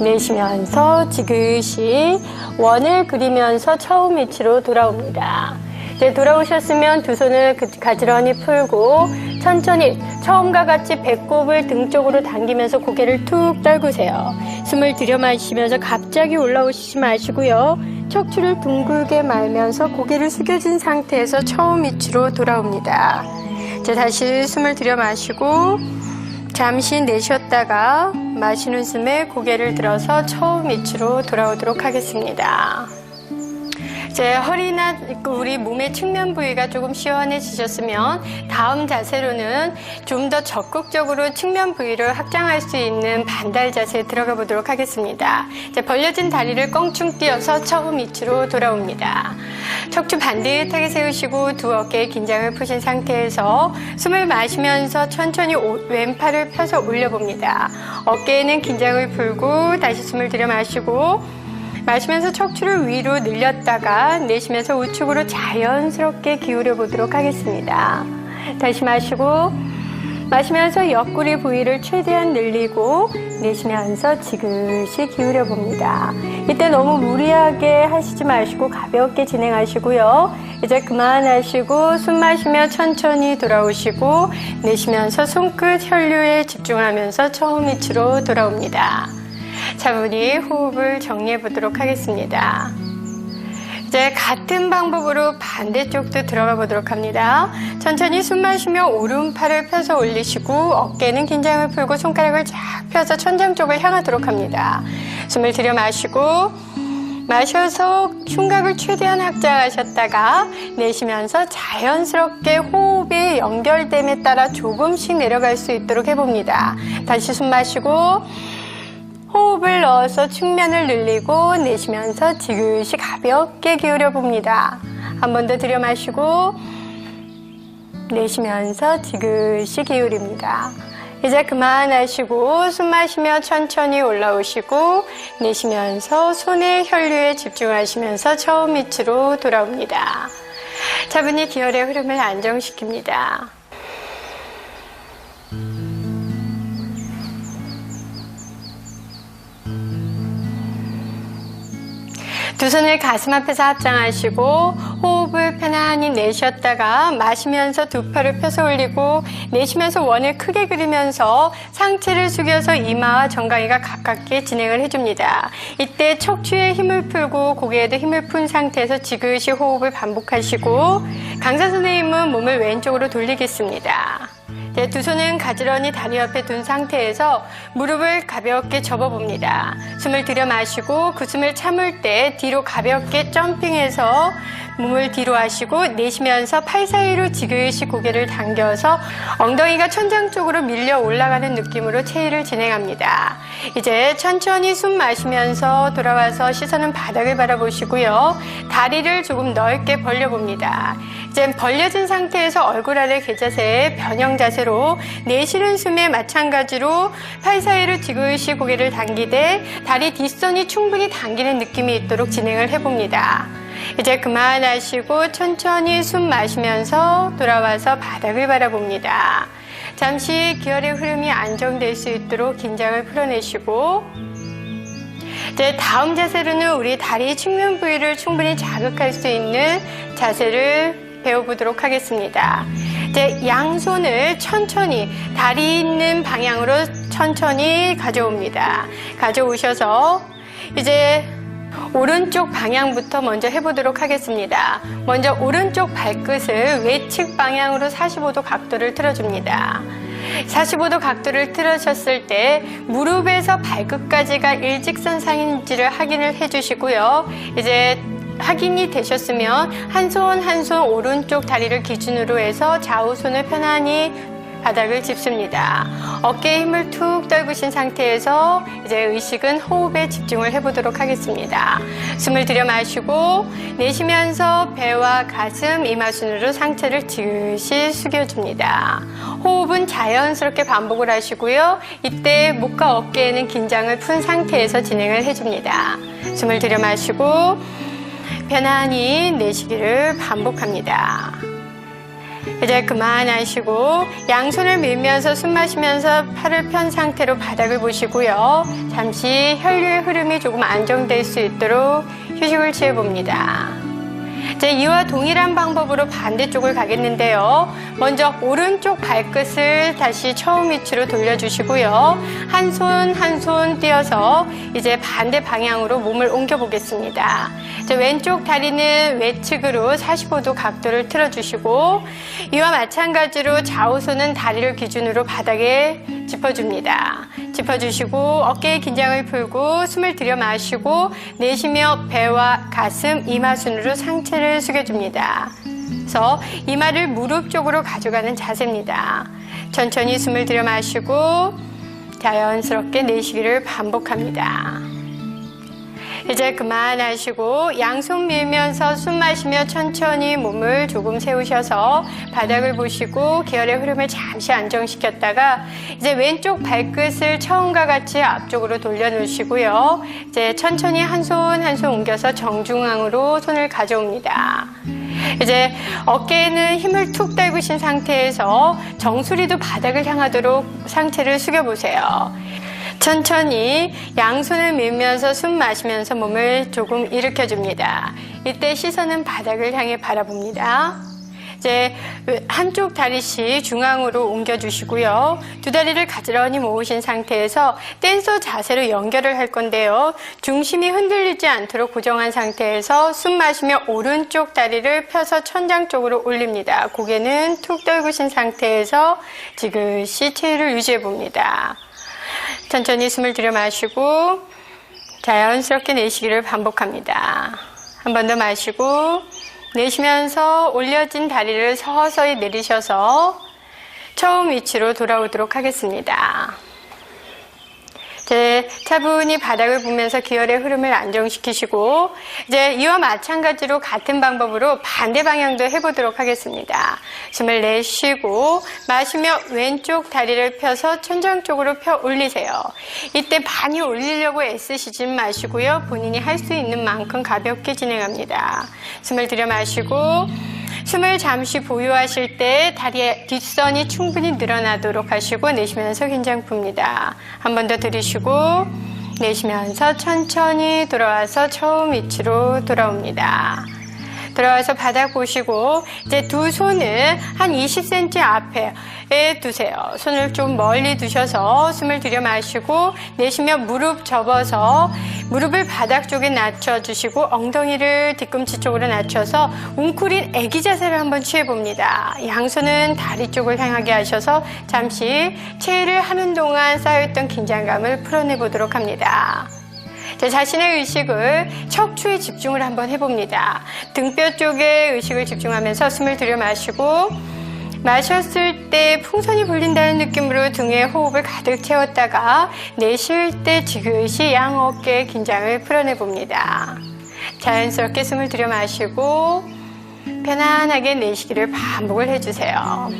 내쉬면서 지그시 원을 그리면서 처음 위치로 돌아옵니다. 이제 돌아오셨으면 두 손을 가지런히 풀고 천천히 처음과 같이 배꼽을 등 쪽으로 당기면서 고개를 툭 떨구세요. 숨을 들여 마시면서 갑자기 올라오시지 마시고요. 척추를 둥글게 말면서 고개를 숙여진 상태에서 처음 위치로 돌아옵니다. 이제 다시 숨을 들여 마시고 잠시 내쉬었다가 마시는 숨에 고개를 들어서 처음 위치로 돌아오도록 하겠습니다. 이제 허리나 우리 몸의 측면 부위가 조금 시원해지셨으면 다음 자세로는 좀 더 적극적으로 측면 부위를 확장할 수 있는 반달 자세에 들어가 보도록 하겠습니다. 이제 벌려진 다리를 껑충 띄어서 처음 위치로 돌아옵니다. 척추 반듯하게 세우시고 두 어깨에 긴장을 푸신 상태에서 숨을 마시면서 천천히 왼팔을 펴서 올려봅니다. 어깨에는 긴장을 풀고 다시 숨을 들여 마시고 마시면서 척추를 위로 늘렸다가 내쉬면서 우측으로 자연스럽게 기울여 보도록 하겠습니다. 다시 마시고 마시면서 옆구리 부위를 최대한 늘리고 내쉬면서 지그시 기울여 봅니다. 이때 너무 무리하게 하시지 마시고 가볍게 진행하시고요. 이제 그만하시고 숨 마시며 천천히 돌아오시고 내쉬면서 손끝 혈류에 집중하면서 처음 위치로 돌아옵니다. 차분히 호흡을 정리해 보도록 하겠습니다. 이제 같은 방법으로 반대쪽도 들어가 보도록 합니다. 천천히 숨 마시며 오른팔을 펴서 올리시고 어깨는 긴장을 풀고 손가락을 쫙 펴서 천장 쪽을 향하도록 합니다. 숨을 들여 마시고 마셔서 흉곽을 최대한 확장하셨다가 내쉬면서 자연스럽게 호흡의 연결됨에 따라 조금씩 내려갈 수 있도록 해봅니다. 다시 숨 마시고 호흡을 넣어서 측면을 늘리고 내쉬면서 지그시 가볍게 기울여 봅니다. 한 번 더 들여 마시고 내쉬면서 지그시 기울입니다. 이제 그만하시고 숨 마시며 천천히 올라오시고 내쉬면서 손의 혈류에 집중하시면서 처음 위치로 돌아옵니다. 차분히 기혈의 흐름을 안정시킵니다. 두 손을 가슴 앞에서 합장하시고 호흡을 편안히 내쉬었다가 마시면서 두 팔을 펴서 올리고 내쉬면서 원을 크게 그리면서 상체를 숙여서 이마와 정강이가 가깝게 진행을 해줍니다. 이때 척추에 힘을 풀고 고개에도 힘을 푼 상태에서 지그시 호흡을 반복하시고 강사 선생님은 몸을 왼쪽으로 돌리겠습니다. 두 손은 가지런히 다리 옆에 둔 상태에서 무릎을 가볍게 접어봅니다. 숨을 들여 마시고 그 숨을 참을 때 뒤로 가볍게 점핑해서 몸을 뒤로 하시고 내쉬면서 팔 사이로 지그시 고개를 당겨서 엉덩이가 천장 쪽으로 밀려 올라가는 느낌으로 체위를 진행합니다. 이제 천천히 숨 마시면서 돌아와서 시선은 바닥을 바라보시고요. 다리를 조금 넓게 벌려봅니다. 이제 벌려진 상태에서 얼굴 아래 개자세 변형 자세로 내쉬는 숨에 마찬가지로 팔 사이로 지그시 고개를 당기되 다리 뒷선이 충분히 당기는 느낌이 있도록 진행을 해봅니다. 이제 그만하시고 천천히 숨 마시면서 돌아와서 바닥을 바라봅니다. 잠시 기혈의 흐름이 안정될 수 있도록 긴장을 풀어내시고 이제 다음 자세로는 우리 다리 측면 부위를 충분히 자극할 수 있는 자세를 배워보도록 하겠습니다. 이제 양손을 천천히 다리 있는 방향으로 천천히 가져옵니다. 가져오셔서 이제 오른쪽 방향부터 먼저 해보도록 하겠습니다. 먼저 오른쪽 발끝을 외측 방향으로 45도 각도를 틀어줍니다. 45도 각도를 틀으셨을 때 무릎에서 발끝까지가 일직선상인지를 확인을 해주시고요. 이제 확인이 되셨으면 한 손 한 손 오른쪽 다리를 기준으로 해서 좌우손을 편안히 바닥을 짚습니다. 어깨에 힘을 툭 떨구신 상태에서 이제 의식은 호흡에 집중을 해보도록 하겠습니다. 숨을 들여 마시고 내쉬면서 배와 가슴, 이마순으로 상체를 지그시 숙여줍니다. 호흡은 자연스럽게 반복을 하시고요. 이때 목과 어깨에는 긴장을 푼 상태에서 진행을 해줍니다. 숨을 들여 마시고 편안히 내쉬기를 반복합니다. 이제 그만하시고 양손을 밀면서 숨 마시면서 팔을 편 상태로 바닥을 보시고요. 잠시 혈류의 흐름이 조금 안정될 수 있도록 휴식을 취해봅니다. 이제 이와 동일한 방법으로 반대쪽을 가겠는데요. 먼저 오른쪽 발끝을 다시 처음 위치로 돌려주시고요. 한 손 띄어서 이제 반대 방향으로 몸을 옮겨 보겠습니다. 이제 왼쪽 다리는 외측으로 45도 각도를 틀어주시고 이와 마찬가지로 좌우손은 다리를 기준으로 바닥에 짚어줍니다. 짚어주시고 어깨의 긴장을 풀고 숨을 들여 마시고 내쉬며 배와 가슴, 이마순으로 상체를 숙여줍니다. 그래서 이마를 무릎 쪽으로 가져가는 자세입니다. 천천히 숨을 들여 마시고 자연스럽게 내쉬기를 반복합니다. 이제 그만하시고 양손 밀면서 숨 마시며 천천히 몸을 조금 세우셔서 바닥을 보시고 기혈의 흐름을 잠시 안정시켰다가 이제 왼쪽 발끝을 처음과 같이 앞쪽으로 돌려놓으시고요. 이제 천천히 한 손 한 손 옮겨서 정중앙으로 손을 가져옵니다. 이제 어깨에는 힘을 툭 달구신 상태에서 정수리도 바닥을 향하도록 상체를 숙여보세요. 천천히 양손을 밀면서 숨 마시면서 몸을 조금 일으켜줍니다. 이때 시선은 바닥을 향해 바라봅니다. 이제 한쪽 다리씩 중앙으로 옮겨주시고요. 두 다리를 가지런히 모으신 상태에서 댄서 자세로 연결을 할 건데요. 중심이 흔들리지 않도록 고정한 상태에서 숨 마시며 오른쪽 다리를 펴서 천장 쪽으로 올립니다. 고개는 툭 떨구신 상태에서 지그시 체위를 유지해 봅니다. 천천히 숨을 들여 마시고 자연스럽게 내쉬기를 반복합니다. 한 번 더 마시고 내쉬면서 올려진 다리를 서서히 내리셔서 처음 위치로 돌아오도록 하겠습니다. 이제 차분히 바닥을 보면서 기혈의 흐름을 안정시키시고 이제 이와 마찬가지로 같은 방법으로 반대 방향도 해보도록 하겠습니다. 숨을 내쉬고 마시며 왼쪽 다리를 펴서 천장 쪽으로 펴 올리세요. 이때 많이 올리려고 애쓰시지 마시고요. 본인이 할 수 있는 만큼 가볍게 진행합니다. 숨을 들여 마시고 숨을 잠시 보유하실 때 다리의 뒷선이 충분히 늘어나도록 하시고 내쉬면서 긴장 풉니다. 한 번 더 들이쉬고 내쉬면서 천천히 돌아와서 처음 위치로 돌아옵니다. 돌아와서 바닥 보시고 이제 두 손을 한 20cm 앞에 두세요. 손을 좀 멀리 두셔서 숨을 들여 마시고 내쉬며 무릎 접어서 무릎을 바닥 쪽에 낮춰주시고 엉덩이를 뒤꿈치 쪽으로 낮춰서 웅크린 애기 자세를 한번 취해봅니다. 양손은 다리 쪽을 향하게 하셔서 잠시 체위를 하는 동안 쌓여있던 긴장감을 풀어내보도록 합니다. 자신의 의식을 척추에 집중을 한번 해봅니다. 등뼈 쪽에 의식을 집중하면서 숨을 들여 마시고 마셨을 때 풍선이 불린다는 느낌으로 등에 호흡을 가득 채웠다가 내쉴 때 지그시 양 어깨의 긴장을 풀어내봅니다. 자연스럽게 숨을 들여 마시고 편안하게 내쉬기를 반복을 해주세요.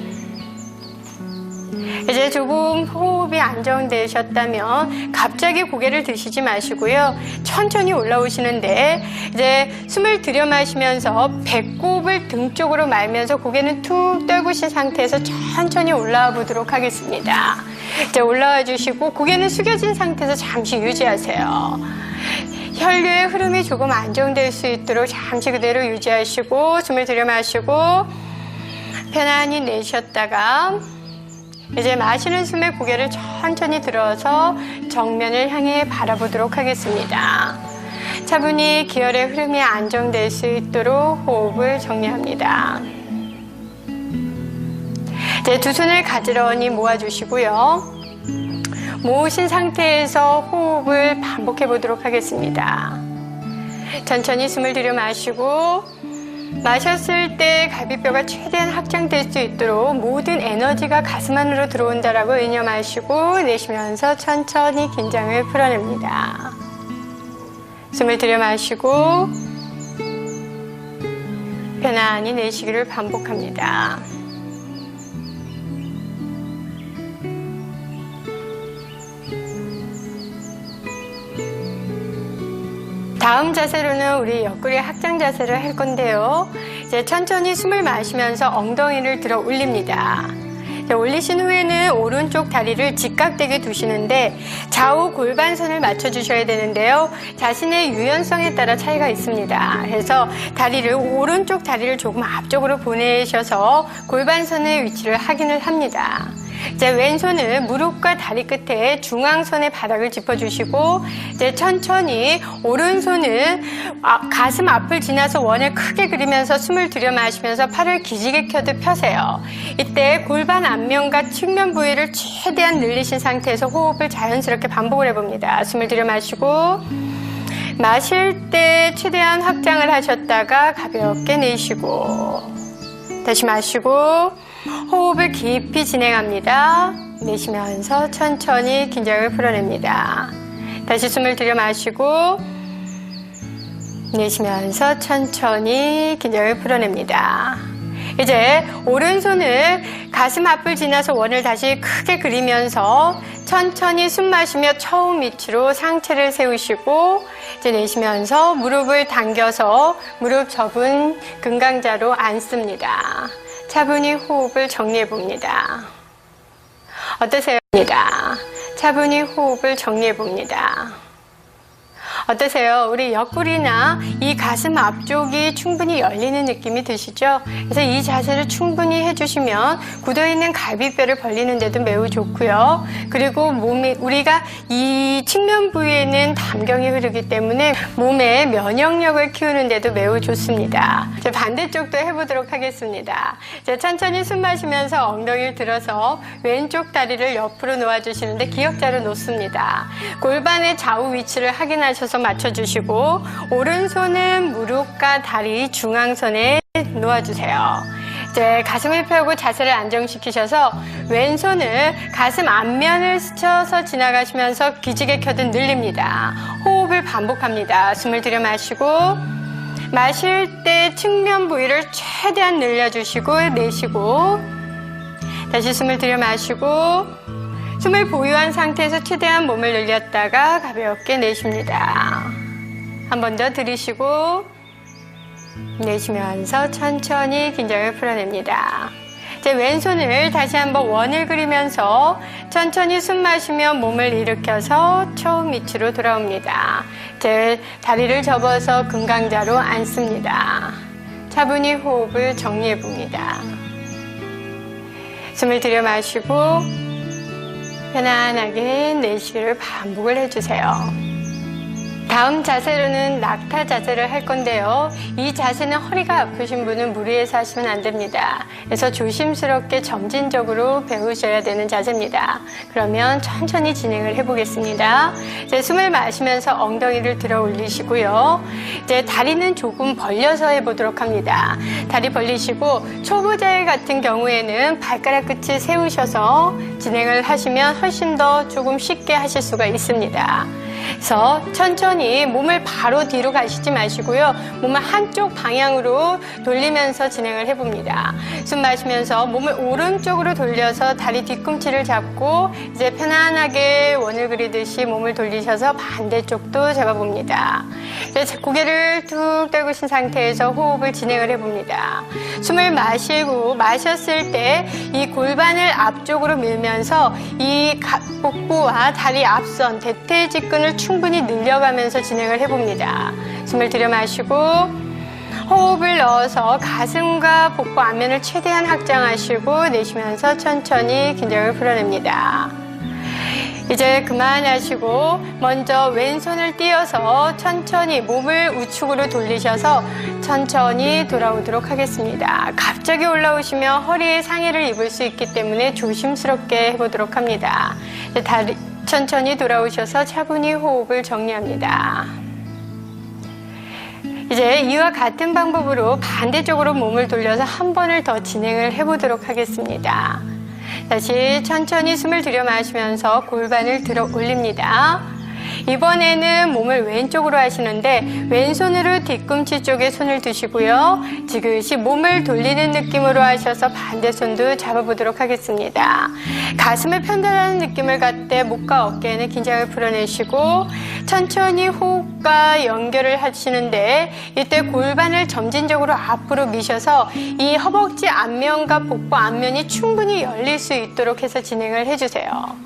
이제 조금 호흡이 안정되셨다면 갑자기 고개를 드시지 마시고요. 천천히 올라오시는데 이제 숨을 들여 마시면서 배꼽을 등 쪽으로 말면서 고개는 툭 떨구신 상태에서 천천히 올라와 보도록 하겠습니다. 이제 올라와 주시고 고개는 숙여진 상태에서 잠시 유지하세요. 혈류의 흐름이 조금 안정될 수 있도록 잠시 그대로 유지하시고 숨을 들여 마시고 편안히 내쉬었다가 이제 마시는 숨에 고개를 천천히 들어서 정면을 향해 바라보도록 하겠습니다. 차분히 기혈의 흐름이 안정될 수 있도록 호흡을 정리합니다. 이제 두 손을 가지런히 모아주시고요. 모으신 상태에서 호흡을 반복해 보도록 하겠습니다. 천천히 숨을 들여 마시고 마셨을 때 갈비뼈가 최대한 확장될 수 있도록 모든 에너지가 가슴 안으로 들어온다라고 의념하시고 내쉬면서 천천히 긴장을 풀어냅니다. 숨을 들여 마시고 편안히 내쉬기를 반복합니다. 다음 자세로는 우리 옆구리 확장 자세를 할 건데요. 이제 천천히 숨을 마시면서 엉덩이를 들어 올립니다. 올리신 후에는 오른쪽 다리를 직각되게 두시는데 좌우 골반선을 맞춰주셔야 되는데요. 자신의 유연성에 따라 차이가 있습니다. 그래서 오른쪽 다리를 조금 앞쪽으로 보내셔서 골반선의 위치를 확인을 합니다. 이제 왼손은 무릎과 다리 끝에 중앙선의 바닥을 짚어주시고 이제 천천히 오른손은 가슴 앞을 지나서 원을 크게 그리면서 숨을 들여 마시면서 팔을 기지개 켜듯 펴세요. 이때 골반 앞면과 측면 부위를 최대한 늘리신 상태에서 호흡을 자연스럽게 반복을 해봅니다. 숨을 들여 마시고 마실 때 최대한 확장을 하셨다가 가볍게 내쉬고 다시 마시고 호흡을 깊이 진행합니다. 내쉬면서 천천히 긴장을 풀어냅니다. 다시 숨을 들여 마시고 내쉬면서 천천히 긴장을 풀어냅니다. 이제 오른손을 가슴 앞을 지나서 원을 다시 크게 그리면서 천천히 숨 마시며 처음 위치로 상체를 세우시고 이제 내쉬면서 무릎을 당겨서 무릎 접은 금강자로 앉습니다. 차분히 호흡을 정리해 봅니다. 어떠세요? 차분히 호흡을 정리해 봅니다. 어떠세요? 우리 옆구리나 이 가슴 앞쪽이 충분히 열리는 느낌이 드시죠? 그래서 이 자세를 충분히 해주시면 굳어있는 갈비뼈를 벌리는 데도 매우 좋고요. 그리고 우리가 이 측면 부위에는 담경이 흐르기 때문에 몸의 면역력을 키우는 데도 매우 좋습니다. 이제 반대쪽도 해보도록 하겠습니다. 이제 천천히 숨 마시면서 엉덩이를 들어서 왼쪽 다리를 옆으로 놓아주시는데 기역자로 놓습니다. 골반의 좌우 위치를 확인하셔서 맞춰주시고 오른손은 무릎과 다리 중앙선에 놓아주세요. 이제 가슴을 펴고 자세를 안정시키셔서 왼손을 가슴 앞면을 스쳐서 지나가시면서 기지개 켜듯 늘립니다. 호흡을 반복합니다. 숨을 들여 마시고 마실 때 측면 부위를 최대한 늘려주시고 내쉬고 다시 숨을 들여 마시고 숨을 보유한 상태에서 최대한 몸을 늘렸다가 가볍게 내쉽니다. 한 번 더 들이쉬고 내쉬면서 천천히 긴장을 풀어냅니다. 이제 왼손을 다시 한번 원을 그리면서 천천히 숨 마시며 몸을 일으켜서 처음 위치로 돌아옵니다. 이제 다리를 접어서 금강자로 앉습니다. 차분히 호흡을 정리해 봅니다. 숨을 들여 마시고 편안하게 내쉬기를 반복을 해주세요. 다음 자세로는 낙타 자세를 할 건데요. 이 자세는 허리가 아프신 분은 무리해서 하시면 안 됩니다. 그래서 조심스럽게 점진적으로 배우셔야 되는 자세입니다. 그러면 천천히 진행을 해보겠습니다. 이제 숨을 마시면서 엉덩이를 들어 올리시고요. 이제 다리는 조금 벌려서 해보도록 합니다. 다리 벌리시고 초보자 같은 경우에는 발가락 끝을 세우셔서 진행을 하시면 훨씬 더 조금 쉽게 하실 수가 있습니다. 그래서 천천히 몸을 바로 뒤로 가시지 마시고요. 몸을 한쪽 방향으로 돌리면서 진행을 해봅니다. 숨 마시면서 몸을 오른쪽으로 돌려서 다리 뒤꿈치를 잡고 이제 편안하게 원을 그리듯이 몸을 돌리셔서 반대쪽도 잡아봅니다. 이제 고개를 툭 떨구신 상태에서 호흡을 진행을 해봅니다. 숨을 마시고 마셨을 때 이 골반을 앞쪽으로 밀면서 이 복부와 다리 앞선 대퇴직근을 충분히 늘려가면서 진행을 해봅니다. 숨을 들여 마시고 호흡을 넣어서 가슴과 복부 앞면을 최대한 확장하시고 내쉬면서 천천히 긴장을 풀어냅니다. 이제 그만하시고 먼저 왼손을 띄어서 천천히 몸을 우측으로 돌리셔서 천천히 돌아오도록 하겠습니다. 갑자기 올라오시면 허리에 상해를 입을 수 있기 때문에 조심스럽게 해보도록 합니다. 이제 다리 천천히 돌아오셔서 차분히 호흡을 정리합니다. 이제 이와 같은 방법으로 반대쪽으로 몸을 돌려서 한 번을 더 진행을 해보도록 하겠습니다. 다시 천천히 숨을 들여 마시면서 골반을 들어 올립니다. 이번에는 몸을 왼쪽으로 하시는데 왼손으로 뒤꿈치 쪽에 손을 두시고요. 지그시 몸을 돌리는 느낌으로 하셔서 반대손도 잡아보도록 하겠습니다. 가슴을 편달하는 느낌을 갖되 목과 어깨에는 긴장을 풀어내시고 천천히 호흡과 연결을 하시는데 이때 골반을 점진적으로 앞으로 미셔서 이 허벅지 앞면과 복부 앞면이 충분히 열릴 수 있도록 해서 진행을 해주세요.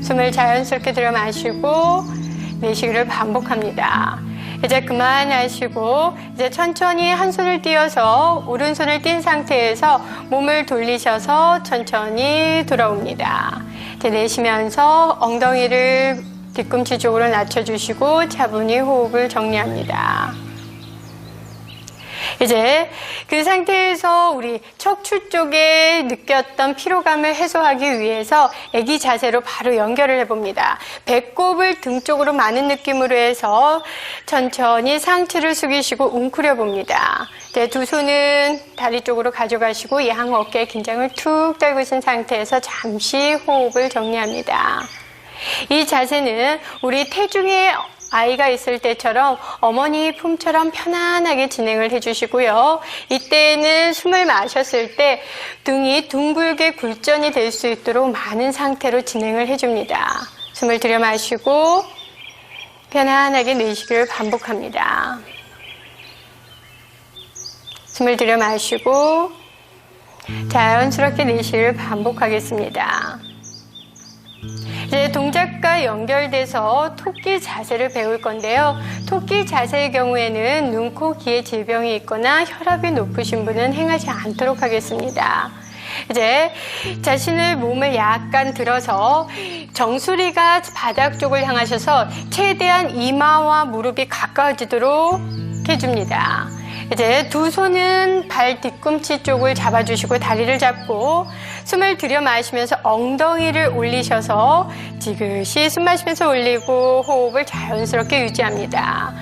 숨을 자연스럽게 들여 마시고 내쉬기를 반복합니다. 이제 그만하시고 이제 천천히 한 손을 띄어서 오른손을 띈 상태에서 몸을 돌리셔서 천천히 돌아옵니다. 이제 내쉬면서 엉덩이를 뒤꿈치 쪽으로 낮춰주시고 차분히 호흡을 정리합니다. 이제 그 상태에서 우리 척추 쪽에 느꼈던 피로감을 해소하기 위해서 애기 자세로 바로 연결을 해봅니다. 배꼽을 등 쪽으로 마는 느낌으로 해서 천천히 상체를 숙이시고 웅크려 봅니다. 네, 두 손은 다리 쪽으로 가져가시고 양 어깨에 긴장을 툭 떨구신 상태에서 잠시 호흡을 정리합니다. 이 자세는 우리 태중에 아이가 있을 때처럼 어머니 품처럼 편안하게 진행을 해주시고요. 이때는 숨을 마셨을 때 등이 둥글게 굴전이 될 수 있도록 많은 상태로 진행을 해줍니다. 숨을 들여 마시고 편안하게 내쉬기를 반복합니다. 숨을 들여 마시고 자연스럽게 내쉬기를 반복하겠습니다. 이제 동작과 연결돼서 토끼 자세를 배울 건데요. 토끼 자세의 경우에는 눈, 코, 귀에 질병이 있거나 혈압이 높으신 분은 행하지 않도록 하겠습니다. 이제 자신의 몸을 약간 들어서 정수리가 바닥 쪽을 향하셔서 최대한 이마와 무릎이 가까워지도록 해줍니다. 이제 두 손은 발 뒤꿈치 쪽을 잡아주시고 다리를 잡고 숨을 들여 마시면서 엉덩이를 올리셔서 지그시 숨 마시면서 올리고 호흡을 자연스럽게 유지합니다.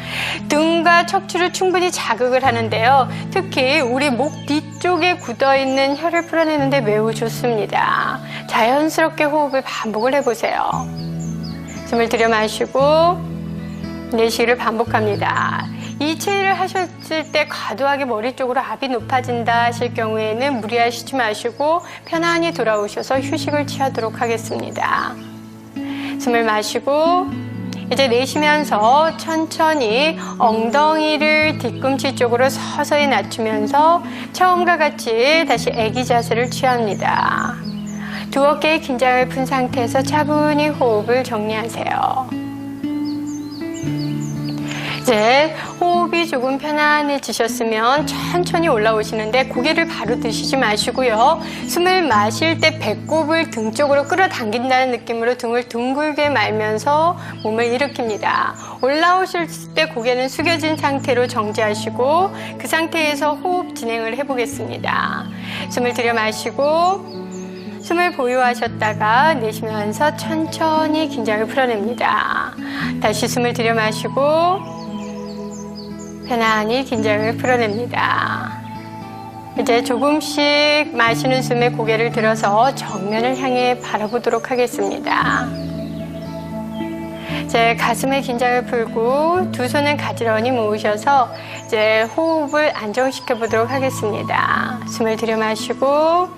등과 척추를 충분히 자극을 하는데요. 특히 우리 목 뒤쪽에 굳어있는 혀를 풀어내는데 매우 좋습니다. 자연스럽게 호흡을 반복을 해보세요. 숨을 들여 마시고 내쉬기를 반복합니다. 이 체를 하셨을 때 과도하게 머리 쪽으로 압이 높아진다 하실 경우에는 무리하시지 마시고 편안히 돌아오셔서 휴식을 취하도록 하겠습니다. 숨을 마시고 이제 내쉬면서 천천히 엉덩이를 뒤꿈치 쪽으로 서서히 낮추면서 처음과 같이 다시 애기 자세를 취합니다. 두 어깨의 긴장을 푼 상태에서 차분히 호흡을 정리하세요. 이제 호흡이 조금 편안해지셨으면 천천히 올라오시는데 고개를 바로 드시지 마시고요. 숨을 마실 때 배꼽을 등 쪽으로 끌어당긴다는 느낌으로 등을 둥글게 말면서 몸을 일으킵니다. 올라오실 때 고개는 숙여진 상태로 정지하시고 그 상태에서 호흡 진행을 해보겠습니다. 숨을 들여 마시고 숨을 보유하셨다가 내쉬면서 천천히 긴장을 풀어냅니다. 다시 숨을 들여 마시고 편안히 긴장을 풀어냅니다. 이제 조금씩 마시는 숨에 고개를 들어서 정면을 향해 바라보도록 하겠습니다. 이제 가슴에 긴장을 풀고 두 손은 가지런히 모으셔서 이제 호흡을 안정시켜 보도록 하겠습니다. 숨을 들여 마시고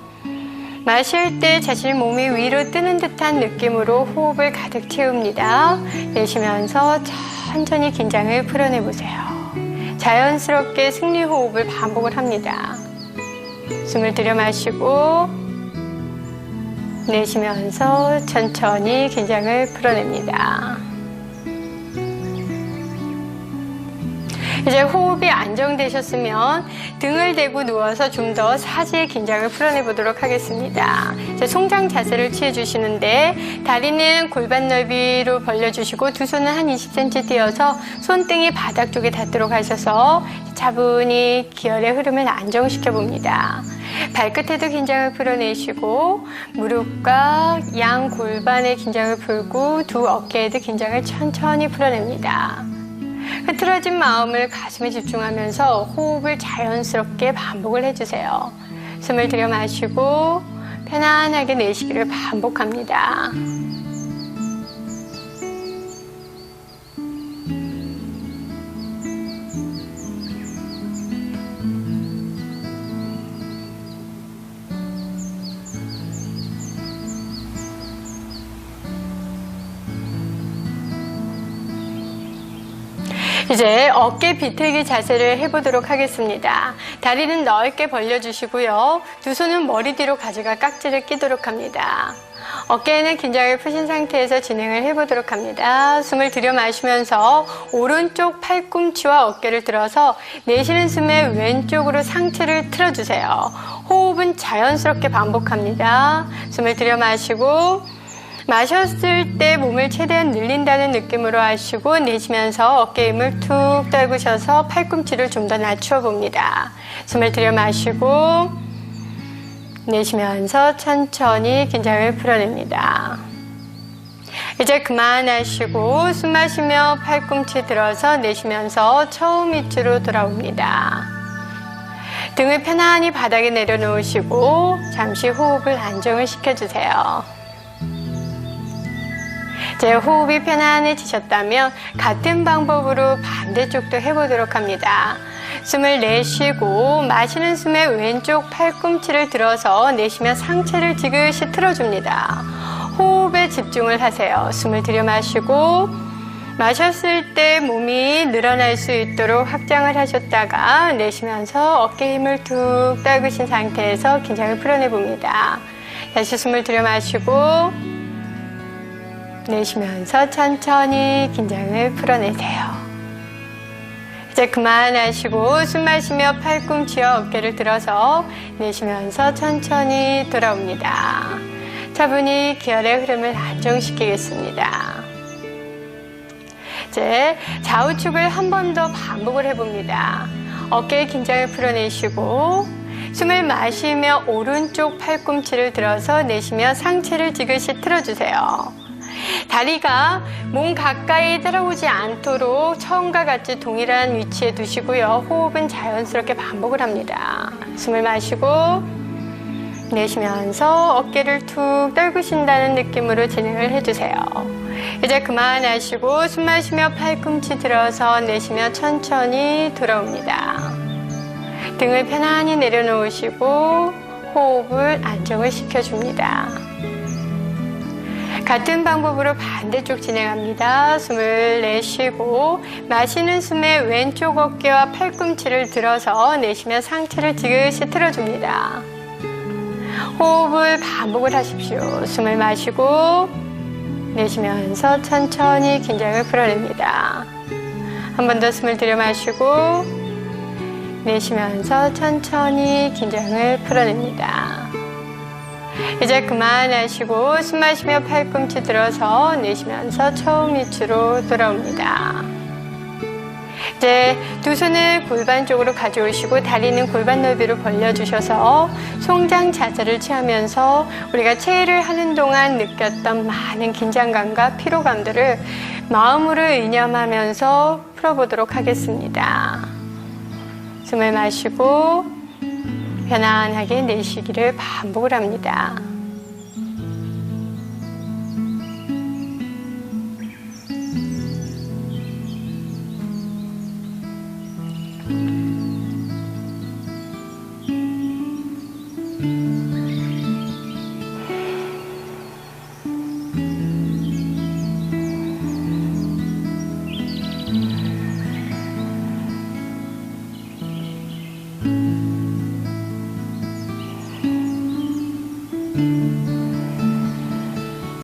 마실 때 자신의 몸이 위로 뜨는 듯한 느낌으로 호흡을 가득 채웁니다. 내쉬면서 천천히 긴장을 풀어내보세요. 자연스럽게 승리호흡을 반복을 합니다. 숨을 들여 마시고 내쉬면서 천천히 긴장을 풀어냅니다. 이제 호흡이 안정되셨으면 등을 대고 누워서 좀 더 사지의 긴장을 풀어내보도록 하겠습니다. 이제 송장 자세를 취해주시는데 다리는 골반 넓이로 벌려주시고 두 손은 한 20cm 띄어서 손등이 바닥 쪽에 닿도록 하셔서 차분히 기혈의 흐름을 안정시켜 봅니다. 발끝에도 긴장을 풀어내시고 무릎과 양 골반의 긴장을 풀고 두 어깨에도 긴장을 천천히 풀어냅니다. 흐트러진 마음을 가슴에 집중하면서 호흡을 자연스럽게 반복을 해주세요. 숨을 들여 마시고 편안하게 내쉬기를 반복합니다. 이제 어깨 비틀기 자세를 해보도록 하겠습니다. 다리는 넓게 벌려주시고요. 두 손은 머리 뒤로 가져가 깍지를 끼도록 합니다. 어깨에는 긴장을 푸신 상태에서 진행을 해보도록 합니다. 숨을 들여 마시면서 오른쪽 팔꿈치와 어깨를 들어서 내쉬는 숨에 왼쪽으로 상체를 틀어주세요. 호흡은 자연스럽게 반복합니다. 숨을 들여 마시고 마셨을 때 몸을 최대한 늘린다는 느낌으로 하시고 내쉬면서 어깨 힘을 툭 떨구셔서 팔꿈치를 좀 더 낮춰 봅니다. 숨을 들여 마시고 내쉬면서 천천히 긴장을 풀어냅니다. 이제 그만하시고 숨 마시며 팔꿈치 들어서 내쉬면서 처음 위치로 돌아옵니다. 등을 편안히 바닥에 내려놓으시고 잠시 호흡을 안정을 시켜주세요. 이제 호흡이 편안해지셨다면 같은 방법으로 반대쪽도 해보도록 합니다. 숨을 내쉬고 마시는 숨에 왼쪽 팔꿈치를 들어서 내쉬며 상체를 지그시 틀어줍니다. 호흡에 집중을 하세요. 숨을 들여 마시고 마셨을 때 몸이 늘어날 수 있도록 확장을 하셨다가 내쉬면서 어깨 힘을 툭 떨구신 상태에서 긴장을 풀어내봅니다. 다시 숨을 들여 마시고 내쉬면서 천천히 긴장을 풀어내세요. 이제 그만하시고 숨 마시며 팔꿈치와 어깨를 들어서 내쉬면서 천천히 돌아옵니다. 차분히 기혈의 흐름을 안정시키겠습니다. 이제 좌우측을 한 번 더 반복을 해봅니다. 어깨의 긴장을 풀어내시고 숨을 마시며 오른쪽 팔꿈치를 들어서 내쉬며 상체를 지그시 틀어주세요. 다리가 몸 가까이 따라오지 않도록 처음과 같이 동일한 위치에 두시고요. 호흡은 자연스럽게 반복을 합니다. 숨을 마시고 내쉬면서 어깨를 툭 떨구신다는 느낌으로 진행을 해주세요. 이제 그만하시고 숨 마시며 팔꿈치 들어서 내쉬며 천천히 돌아옵니다. 등을 편안히 내려놓으시고 호흡을 안정을 시켜줍니다. 같은 방법으로 반대쪽 진행합니다. 숨을 내쉬고 마시는 숨에 왼쪽 어깨와 팔꿈치를 들어서 내쉬며 상체를 지그시 틀어줍니다. 호흡을 반복을 하십시오. 숨을 마시고 내쉬면서 천천히 긴장을 풀어냅니다. 한 번 더 숨을 들여 마시고 내쉬면서 천천히 긴장을 풀어냅니다. 이제 그만하시고 숨 마시며 팔꿈치 들어서 내쉬면서 처음 위치로 돌아옵니다. 이제 두 손을 골반 쪽으로 가져오시고 다리는 골반 넓이로 벌려주셔서 송장 자세를 취하면서 우리가 체위를 하는 동안 느꼈던 많은 긴장감과 피로감들을 마음으로 이념하면서 풀어보도록 하겠습니다. 숨을 마시고 편안하게 내쉬기를 반복을 합니다.